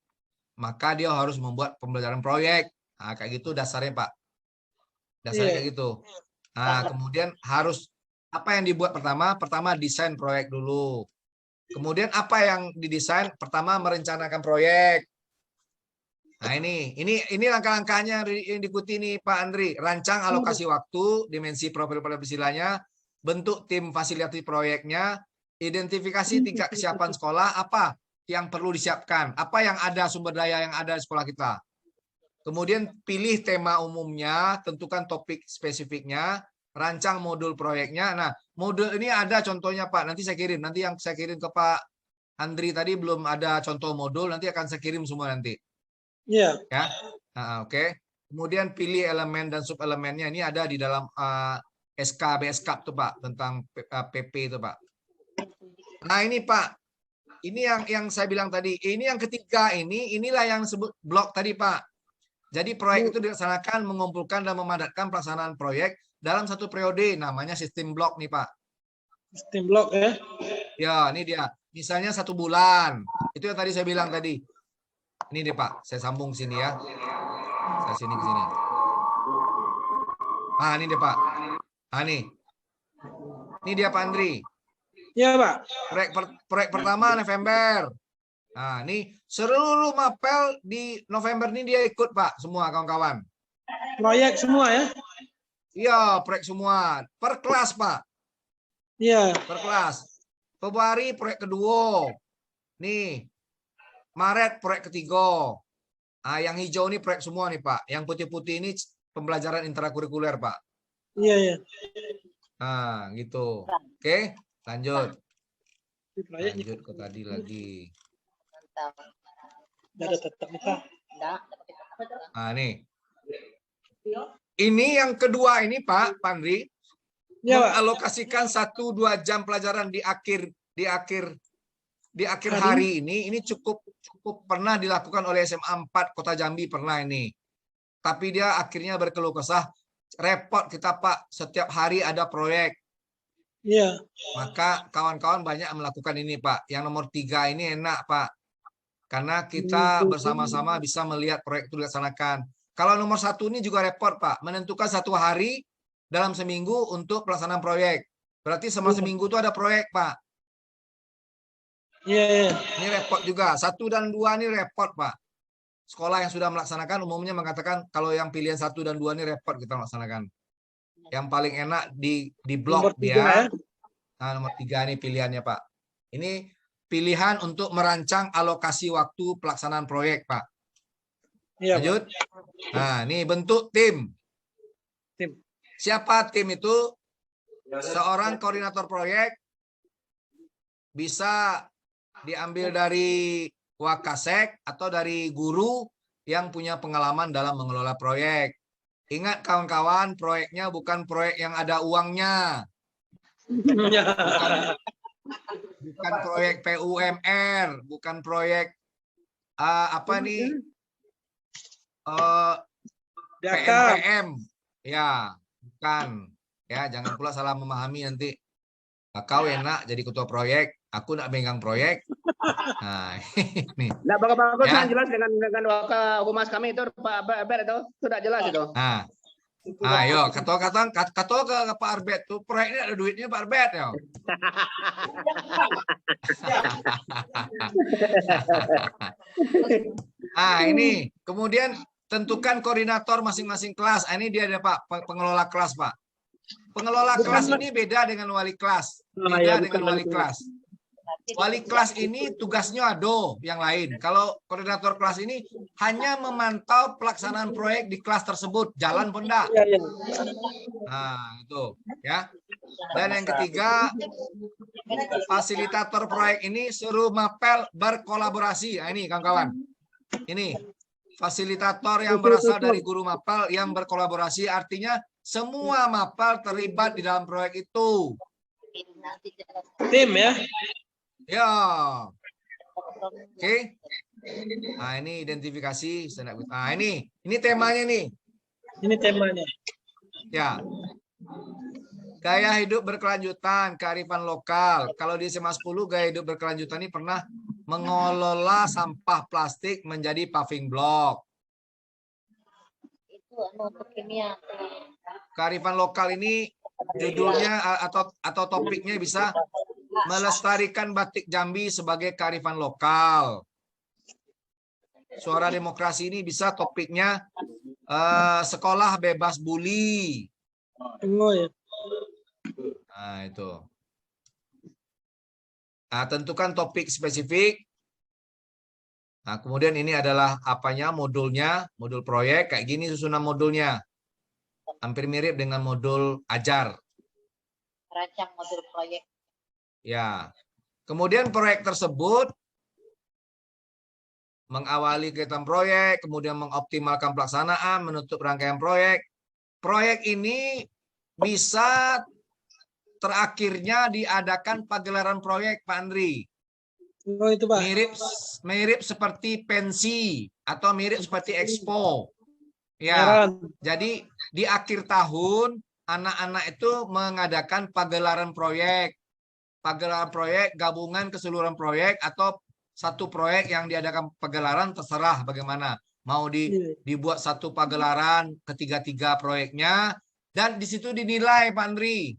[SPEAKER 2] Maka dia harus membuat pembelajaran proyek. Nah, kayak gitu dasarnya, Pak. Dasarnya kayak gitu. Nah, kemudian harus apa yang dibuat pertama? Pertama desain proyek dulu. Kemudian apa yang didesain? Pertama merencanakan proyek. Nah, ini langkah-langkahnya yang diikuti nih Pak Andri. Rancang alokasi waktu, dimensi profil Pancasilanya, bentuk tim fasilitasi proyeknya, identifikasi tingkat kesiapan sekolah, apa yang perlu disiapkan, apa yang ada sumber daya yang ada di sekolah kita. Kemudian pilih tema umumnya, tentukan topik spesifiknya, rancang modul proyeknya. Nah, modul ini ada contohnya Pak, nanti saya kirim. Nanti yang saya kirim ke Pak Andri tadi belum ada contoh modul, nanti akan saya kirim semua nanti.
[SPEAKER 4] Iya.
[SPEAKER 2] Ya, oke. Kemudian pilih elemen dan subelemennya. Ini ada di dalam SK BSK tuh Pak, tentang PP itu Pak. Nah ini Pak, ini yang saya bilang tadi. Ini yang ketiga inilah yang disebut blok tadi Pak. Jadi proyek itu dilaksanakan mengumpulkan dan memadatkan pelaksanaan proyek dalam satu periode, namanya sistem blok nih Pak.
[SPEAKER 4] Sistem blok ya.
[SPEAKER 2] Ya, ini dia. Misalnya 1 bulan. Itu yang tadi saya bilang tadi. Ini deh Pak, saya sambung sini ya. Saya sini ke sini. Ah, ini deh Pak. Ah, nih. Ini dia Pak Andri.
[SPEAKER 4] Iya Pak.
[SPEAKER 2] Proyek pertama November. Nah, ini seluruh mapel di November ini dia ikut Pak, semua kawan-kawan.
[SPEAKER 4] Proyek semua ya.
[SPEAKER 2] Iya, proyek semua. Per kelas Pak.
[SPEAKER 4] Iya.
[SPEAKER 2] Per kelas. Februari proyek kedua. Nih. Maret proyek ketiga. Nah, yang hijau ini proyek semua nih Pak. Yang putih-putih ini pembelajaran intrakurikuler Pak.
[SPEAKER 4] Iya, iya.
[SPEAKER 2] Nah, gitu. Oke, lanjut.
[SPEAKER 4] Proyek
[SPEAKER 2] Lanjut ke tadi lagi.
[SPEAKER 4] ada tetap muka.
[SPEAKER 2] Nah, nih. Ini yang kedua ini Pak Pandri.
[SPEAKER 4] Iya, Pak.
[SPEAKER 2] Mengalokasikan 1-2 jam pelajaran di akhir hari ini cukup pernah dilakukan oleh SMA 4 Kota Jambi pernah ini. Tapi dia akhirnya berkeluh kesah, repot kita Pak, setiap hari ada proyek.
[SPEAKER 4] Iya.
[SPEAKER 2] Maka kawan-kawan banyak melakukan ini Pak. Yang nomor 3 ini enak Pak. Karena kita bersama-sama bisa melihat proyek itu dilaksanakan. Kalau nomor 1 ini juga repot Pak, menentukan 1 hari dalam seminggu untuk pelaksanaan proyek. Berarti selama seminggu itu ada proyek, Pak.
[SPEAKER 4] Iya.
[SPEAKER 2] Ini repot juga. 1 dan 2 ini repot, Pak. Sekolah yang sudah melaksanakan umumnya mengatakan kalau yang pilihan 1 dan 2 ini repot kita melaksanakan. Yang paling enak di blok
[SPEAKER 4] Nomor 3 ya.
[SPEAKER 2] dia. Nah, nomor 3 ini pilihannya, Pak. Ini pilihan untuk merancang alokasi waktu pelaksanaan proyek, Pak.
[SPEAKER 4] Iya, Pak.
[SPEAKER 2] Lanjut. Nah, ini bentuk tim.
[SPEAKER 4] Tim.
[SPEAKER 2] Siapa tim itu? Seorang koordinator proyek bisa diambil dari Wakasek atau dari guru yang punya pengalaman dalam mengelola proyek. Ingat kawan-kawan, proyeknya bukan proyek yang ada uangnya. Bukan proyek PUMR, bukan proyek apa nih? PMPM. Ya, bukan. Ya, jangan pula salah memahami nanti. Kau enak jadi ketua proyek, aku nak megang proyek. Nah, ini.
[SPEAKER 5] Nah, bagus-bagus
[SPEAKER 2] Ya.
[SPEAKER 5] yang jelas dengan waka humas kami itu Pak Arbet itu sudah jelas itu.
[SPEAKER 2] Nah, ayo kata ke Pak Arbet tuh proyek ini ada duitnya Pak Arbet ya. Ini kemudian tentukan koordinator masing-masing kelas. Ini dia ada Pak pengelola kelas, Pak. Pengelola kelas ini beda dengan wali kelas. Beda dengan wali kelas. Wali kelas ini tugasnya ada yang lain. Kalau koordinator kelas ini hanya memantau pelaksanaan proyek di kelas tersebut, jalan pun enggak. Nah, itu ya. Dan yang ketiga, fasilitator proyek ini suruh mapel berkolaborasi. Nah, ini kawan-kawan. Ini fasilitator yang berasal dari guru mapel yang berkolaborasi, artinya semua mapel terlibat di dalam proyek itu.
[SPEAKER 4] Tim ya.
[SPEAKER 2] Ya. Oke. Nah, ini identifikasi. Nah, ini temanya nih.
[SPEAKER 4] Ini temanya.
[SPEAKER 2] Ya. Gaya hidup berkelanjutan, kearifan lokal. Kalau di SMA 10 gaya hidup berkelanjutan ini pernah mengelola sampah plastik menjadi paving block.
[SPEAKER 6] Itu untuk kimia.
[SPEAKER 2] Kearifan lokal ini judulnya atau topiknya bisa melestarikan batik Jambi sebagai kearifan lokal. Suara Demokrasi ini bisa topiknya sekolah bebas bully.
[SPEAKER 4] Oh, ya.
[SPEAKER 2] Nah, itu. Nah, tentukan topik spesifik. Nah, kemudian ini adalah apanya, modulnya, modul proyek. Kayak gini susunan modulnya. Hampir mirip dengan modul ajar.
[SPEAKER 6] Rancang modul proyek.
[SPEAKER 2] Ya. Kemudian proyek tersebut mengawali kegiatan proyek, kemudian mengoptimalkan pelaksanaan, menutup rangkaian proyek. Proyek ini bisa terakhirnya diadakan pagelaran proyek, Pak Andri.
[SPEAKER 4] Oh, itu Pak.
[SPEAKER 2] Mirip seperti pensi atau mirip seperti expo. Ya. Jadi di akhir tahun anak-anak itu mengadakan pagelaran proyek. Pagelaran proyek, gabungan keseluruhan proyek atau satu proyek yang diadakan pagelaran, terserah bagaimana. Mau dibuat satu pagelaran ketiga-tiga proyeknya, dan di situ dinilai, Pak Andri.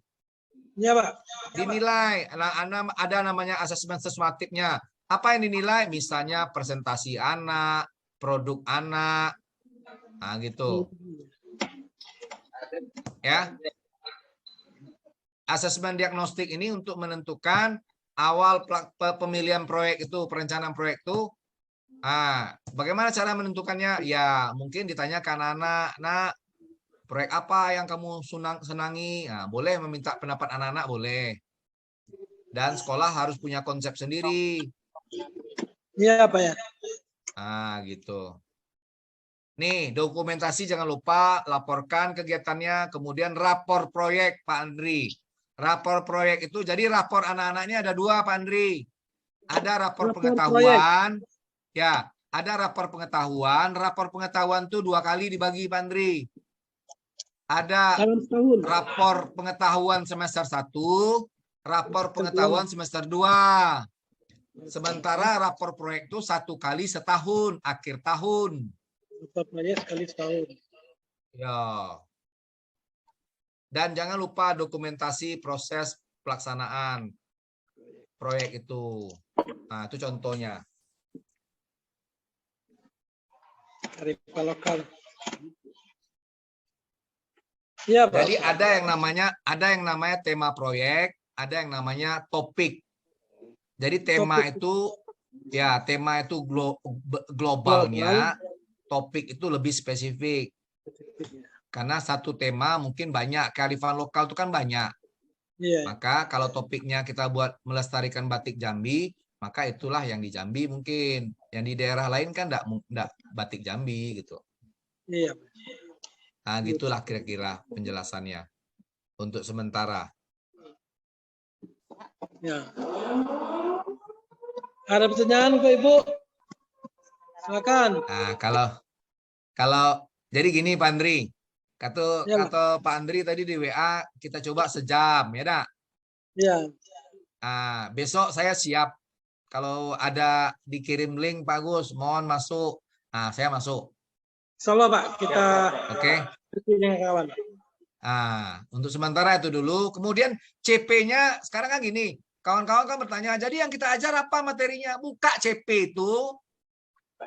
[SPEAKER 4] Iya, Pak.
[SPEAKER 2] Dinilai, ada namanya asesmen sesmatiknya. Apa yang dinilai? Misalnya presentasi anak, produk anak, nah gitu. Ya. Asesmen diagnostik ini untuk menentukan awal pemilihan proyek itu, perencanaan proyek itu. Bagaimana cara menentukannya? Ya, mungkin ditanyakan anak, "Nak, proyek apa yang kamu senangi?" Nah, boleh meminta pendapat anak-anak, boleh. Dan sekolah harus punya konsep sendiri.
[SPEAKER 4] Iya, Pak ya.
[SPEAKER 2] Gitu. Nih, dokumentasi jangan lupa, laporkan kegiatannya, kemudian rapor proyek, Pak Andri. Rapor proyek itu, jadi rapor anak-anaknya ada 2, Pak Andri. Ada rapor pengetahuan, ya, ada rapor pengetahuan tuh 2 kali dibagi, Pak Andri. Ada rapor pengetahuan semester 1, rapor pengetahuan semester 2. Sementara rapor proyek itu 1 kali setahun, akhir tahun.
[SPEAKER 4] Rapor proyek sekali setahun.
[SPEAKER 2] Ya. Dan jangan lupa dokumentasi proses pelaksanaan proyek itu. Nah, itu contohnya.
[SPEAKER 4] Kearifan lokal. Iya, Pak.
[SPEAKER 2] Jadi ada yang namanya tema proyek, ada yang namanya topik. Jadi tema itu globalnya, topik itu lebih spesifik. Karena satu tema mungkin banyak, kearifan lokal itu kan banyak.
[SPEAKER 4] Iya.
[SPEAKER 2] Maka kalau topiknya kita buat melestarikan batik Jambi, maka itulah yang di Jambi mungkin. Yang di daerah lain kan enggak batik Jambi gitu.
[SPEAKER 4] Iya.
[SPEAKER 2] Nah, gitulah kira-kira penjelasannya untuk sementara.
[SPEAKER 4] Ya. Ada pertanyaan Pak Ibu? Silakan.
[SPEAKER 2] Nah, kalau jadi gini Pak Andri, kata Pak Andri tadi di WA kita coba sejam ya dak?
[SPEAKER 4] Iya.
[SPEAKER 2] Nah, besok saya siap. Kalau ada dikirim link Pak Gus, mohon masuk. Nah, saya masuk.
[SPEAKER 4] Insyaallah Pak, kita
[SPEAKER 2] Oke.
[SPEAKER 4] dengan kawan.
[SPEAKER 2] Nah, untuk sementara itu dulu. Kemudian CP-nya sekarang kan gini. Kawan-kawan kan bertanya, jadi yang kita ajar apa materinya? Buka CP itu.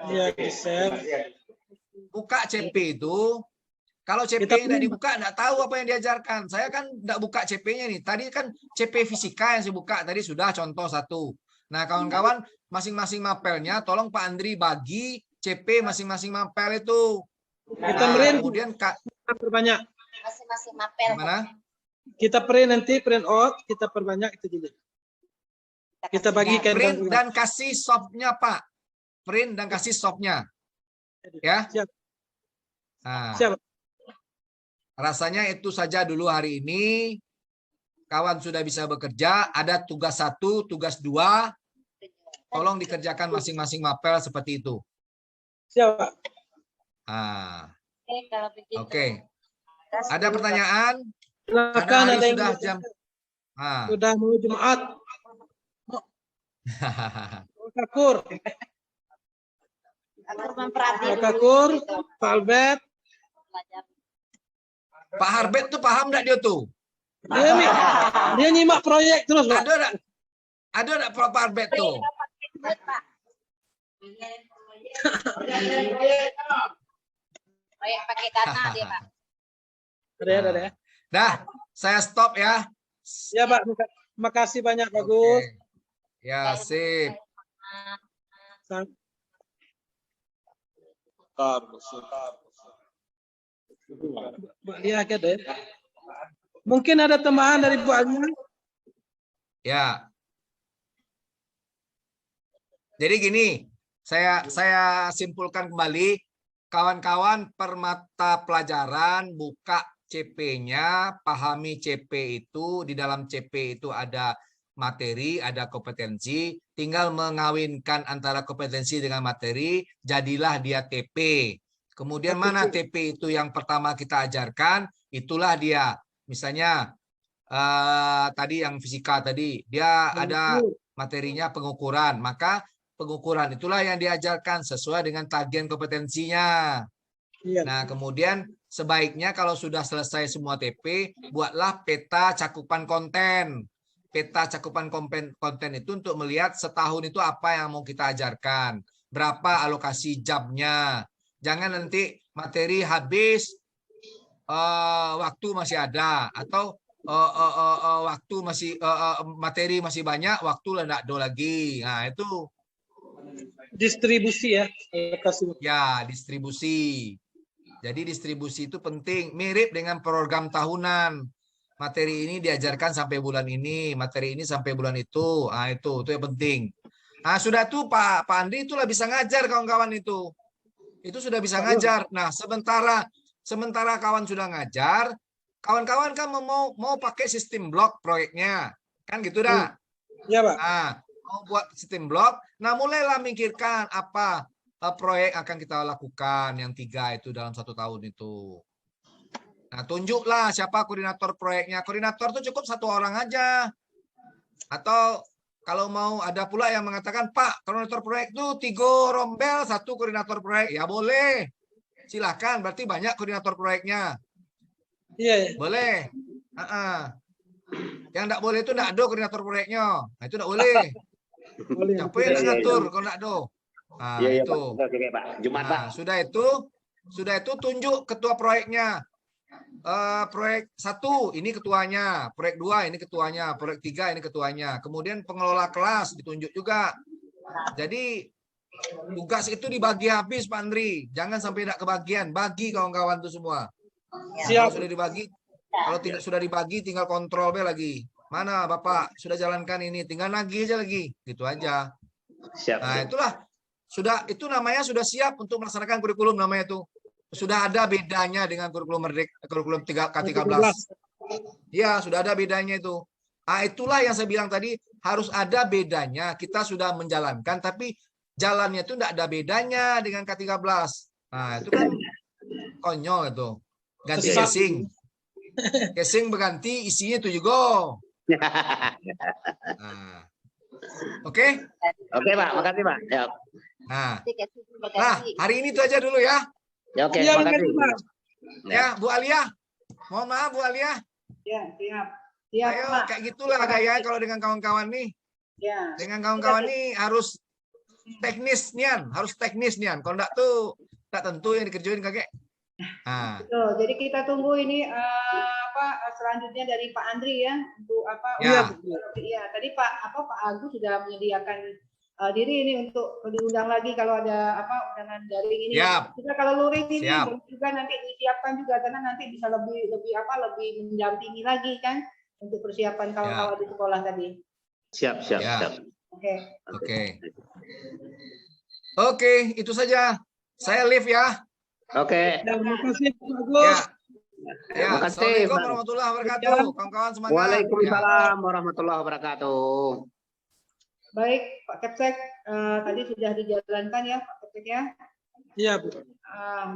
[SPEAKER 4] Iya, share.
[SPEAKER 2] Buka CP itu. Kalau CP tidak dibuka, tidak tahu apa yang diajarkan. Saya kan tidak buka CP-nya nih. Tadi kan CP fisika yang saya buka. Tadi sudah contoh satu. Nah, kawan-kawan, masing-masing mapelnya, tolong Pak Andri bagi CP masing-masing mapel itu.
[SPEAKER 4] Kita
[SPEAKER 2] Nah,
[SPEAKER 4] print
[SPEAKER 2] kemudian
[SPEAKER 4] perbanyak.
[SPEAKER 6] Masing-masing mapel.
[SPEAKER 2] Gimana?
[SPEAKER 4] Kita print nanti print out, kita perbanyak itu juga. Kita bagikan
[SPEAKER 2] Print dan kasih softnya Pak. Print dan kasih softnya. Ya.
[SPEAKER 4] Siap.
[SPEAKER 2] Nah,
[SPEAKER 4] Siap.
[SPEAKER 2] rasanya itu saja dulu hari ini. Kawan sudah bisa bekerja. Ada tugas 1, tugas 2. Tolong dikerjakan masing-masing mapel seperti itu.
[SPEAKER 4] Siap, Pak.
[SPEAKER 2] Ah,
[SPEAKER 6] Oke, kalau begitu.
[SPEAKER 2] oke. Ada pertanyaan? Karena
[SPEAKER 4] Silakan
[SPEAKER 2] hari
[SPEAKER 4] ada yang
[SPEAKER 2] sudah jam. Ah.
[SPEAKER 4] sudah mau Jumat. Kakur,
[SPEAKER 6] Aku memperhati dulu
[SPEAKER 4] Kakur,
[SPEAKER 6] gitu.
[SPEAKER 4] Pak Albert.
[SPEAKER 6] Belajar.
[SPEAKER 2] Pak Harbet tuh paham enggak dia tuh?
[SPEAKER 4] Dia nyimak proyek terus, Pak.
[SPEAKER 2] Ada enggak Pak Harbet tuh?
[SPEAKER 6] Pak. Proyek pakai dana dia, Pak.
[SPEAKER 4] Ada ya.
[SPEAKER 2] Dah, saya stop ya.
[SPEAKER 4] Ya, Pak. Makasih banyak, bagus.
[SPEAKER 2] Oke. Ya, sip.
[SPEAKER 4] Mbak Lia ada ya? Mungkin ada tambahan dari Bu Alma?
[SPEAKER 2] Ya. Jadi gini, saya simpulkan kembali, kawan-kawan per mata pelajaran buka CP-nya, pahami CP itu, di dalam CP itu ada materi, ada kompetensi, tinggal mengawinkan antara kompetensi dengan materi, jadilah dia TP. Kemudian mana TP itu yang pertama kita ajarkan, itulah dia. Misalnya tadi yang fisika tadi, dia ada materinya pengukuran, maka pengukuran itulah yang diajarkan sesuai dengan tagihan kompetensinya. Nah, kemudian sebaiknya kalau sudah selesai semua TP, buatlah peta cakupan konten. Peta cakupan konten itu untuk melihat setahun itu apa yang mau kita ajarkan. Berapa alokasi jamnya. Jangan nanti materi habis, waktu masih ada. Atau waktu masih materi masih banyak, waktu tidak ada lagi. Nah, itu.
[SPEAKER 4] Distribusi ya.
[SPEAKER 2] Ya, distribusi. Jadi distribusi itu penting. Mirip dengan program tahunan. Materi ini diajarkan sampai bulan ini, materi ini sampai bulan itu. Ah, itu yang penting. Nah, sudah tuh Pak Andri itulah bisa ngajar kawan-kawan itu. Itu sudah bisa ngajar. Nah, sementara kawan sudah ngajar, kawan-kawan kan mau pakai sistem blok proyeknya. Kan gitu dah.
[SPEAKER 4] Iya, Pak.
[SPEAKER 2] Nah, mau buat sistem blok, nah mulailah mikirkan apa proyek akan kita lakukan yang 3 itu dalam 1 tahun itu. Nah, tunjuklah siapa koordinator proyeknya. Koordinator itu cukup 1 orang aja. Atau kalau mau ada pula yang mengatakan, Pak, koordinator proyek itu 3 rombel, 1 koordinator proyek. Ya boleh. Silakan, berarti banyak koordinator proyeknya.
[SPEAKER 4] Iya.
[SPEAKER 2] Boleh. Yang enggak boleh itu enggak ada koordinator proyeknya. Nah, itu enggak boleh. Siapa yang enggak ngatur kalau enggak ada? Nah,
[SPEAKER 5] Iya,
[SPEAKER 2] itu.
[SPEAKER 5] Pak. Oke, Pak. Jumat, Pak.
[SPEAKER 2] Nah, sudah itu tunjuk ketua proyeknya. Proyek 1 ini ketuanya, proyek 2 ini ketuanya, proyek 3 ini ketuanya. Kemudian pengelola kelas ditunjuk juga. Jadi tugas itu dibagi habis, Pak Andri. Jangan sampai tidak kebagian. Bagi kawan-kawan itu semua. Nah,
[SPEAKER 4] Siap.
[SPEAKER 2] kalau sudah dibagi, kalau tidak sudah dibagi, tinggal kontrol lagi. Mana Bapak sudah jalankan ini, tinggal nagih aja lagi, gitu aja.
[SPEAKER 5] Siap.
[SPEAKER 2] Nah, itulah itu namanya sudah siap untuk melaksanakan kurikulum namanya itu. Sudah ada bedanya dengan kurikulum K13. Ya, sudah ada bedanya itu. Nah, itulah yang saya bilang tadi, harus ada bedanya. Kita sudah menjalankan, tapi jalannya itu tidak ada bedanya dengan K13. Nah, itu kan konyol itu. Ganti
[SPEAKER 4] Sesat.
[SPEAKER 2] casing. Casing berganti, isinya itu juga. Nah. Oke?
[SPEAKER 5] Oke, Pak. Makasih, Pak. Ya.
[SPEAKER 2] Nah, hari ini itu aja dulu ya.
[SPEAKER 5] Ya, oke.
[SPEAKER 4] Iya,
[SPEAKER 5] Makasih.
[SPEAKER 4] makasih, Pak.
[SPEAKER 2] Ya, Bu Alia. Mohon maaf, Bu Alia.
[SPEAKER 3] Ya, siap. Siap,
[SPEAKER 2] Ayo,
[SPEAKER 3] Pak.
[SPEAKER 2] kayak gitulah gaya kalau dengan kawan-kawan nih.
[SPEAKER 3] Ya.
[SPEAKER 2] Dengan kawan-kawan nih harus teknis nian, Kalau enggak tuh enggak tentu yang dikerjain kakek. Nah,
[SPEAKER 3] Betul. Jadi kita tunggu ini selanjutnya dari Pak Andri ya untuk
[SPEAKER 2] Ya.
[SPEAKER 3] Iya, tadi Pak Agus sudah menyediakan diri ini untuk diundang lagi kalau ada undangan daring ini.
[SPEAKER 2] Siap.
[SPEAKER 3] Juga kalau luring ini
[SPEAKER 2] Siap.
[SPEAKER 3] juga nanti disiapkan juga karena nanti bisa lebih mendampingi lagi kan untuk persiapan kawan-kawan di sekolah tadi.
[SPEAKER 5] Siap.
[SPEAKER 2] Ya.
[SPEAKER 3] Oke.
[SPEAKER 2] Oke, itu saja. Saya live ya.
[SPEAKER 5] Oke.
[SPEAKER 4] Terima kasih, Pak
[SPEAKER 2] Ya.
[SPEAKER 4] Agus.
[SPEAKER 2] Ya,
[SPEAKER 5] Terima kasih,
[SPEAKER 2] Assalamualaikum
[SPEAKER 5] Bang.
[SPEAKER 2] warahmatullahi wabarakatuh. Kawan-kawan semangat.
[SPEAKER 5] Waalaikumsalam warahmatullahi wabarakatuh.
[SPEAKER 3] Baik, Pak Kepsek, tadi sudah dijalankan ya Pak Kepsek ya.
[SPEAKER 4] Iya, Bu.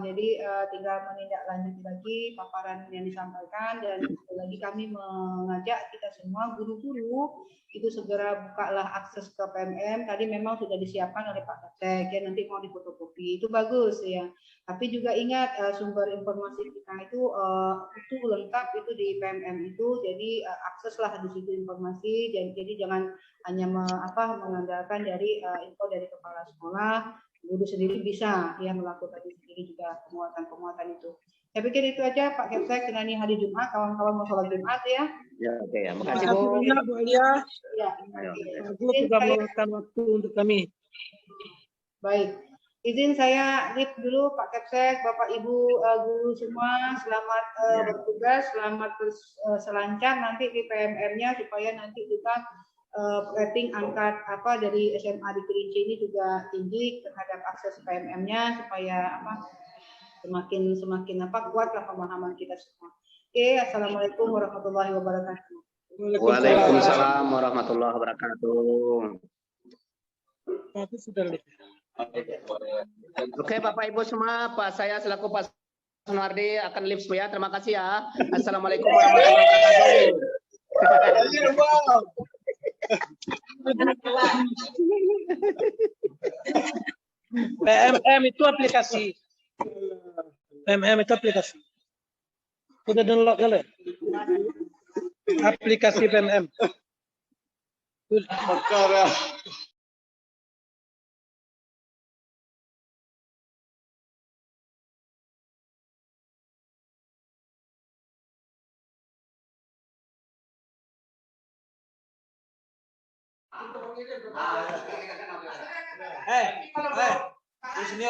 [SPEAKER 3] Jadi tinggal menindaklanjuti lagi paparan yang disampaikan dan sekali lagi kami mengajak kita semua guru-guru itu segera bukalah akses ke PMM. Tadi memang sudah disiapkan oleh Pak Kepsek ya, nanti mau difotokopi itu bagus ya. Tapi juga ingat sumber informasi kita itu lengkap itu di PMM itu, jadi akseslah di situ informasi. Jadi jangan hanya mengandalkan dari info dari kepala sekolah. Guru sendiri bisa ya melakukan sendiri juga penguatan itu. Saya pikir itu aja Pak Kepsek, karena ini hari Jumat, kawan-kawan mau sholat Jumat ya.
[SPEAKER 5] Ya, oke ya.
[SPEAKER 4] Terima
[SPEAKER 5] Makasih,
[SPEAKER 4] kasih
[SPEAKER 5] Bu.
[SPEAKER 4] banyak, Bu Alia.
[SPEAKER 3] Ya.
[SPEAKER 4] Agus sudah meluangkan waktu untuk kami.
[SPEAKER 3] Baik. Izin saya lift dulu Pak Kepsek, Bapak Ibu guru semua, selamat bertugas, selamat selancar nanti di PMM-nya supaya nanti kita rating angkat dari SMA di Kerinci ini juga tinggi terhadap akses PMM-nya supaya semakin kuatlah pemahaman kita semua. Oke, assalamualaikum warahmatullahi wabarakatuh.
[SPEAKER 5] Waalaikumsalam warahmatullahi wabarakatuh.
[SPEAKER 4] Aku sudah lihat.
[SPEAKER 5] Oke, Bapak Ibu semua, Pak saya selaku Pak Sunardi akan live ya. Terima kasih ya. Assalamualaikum warahmatullahi wabarakatuh.
[SPEAKER 4] PMM itu aplikasi. PMM itu aplikasi. Sudah download kali? Aplikasi PMM. Hey, di sini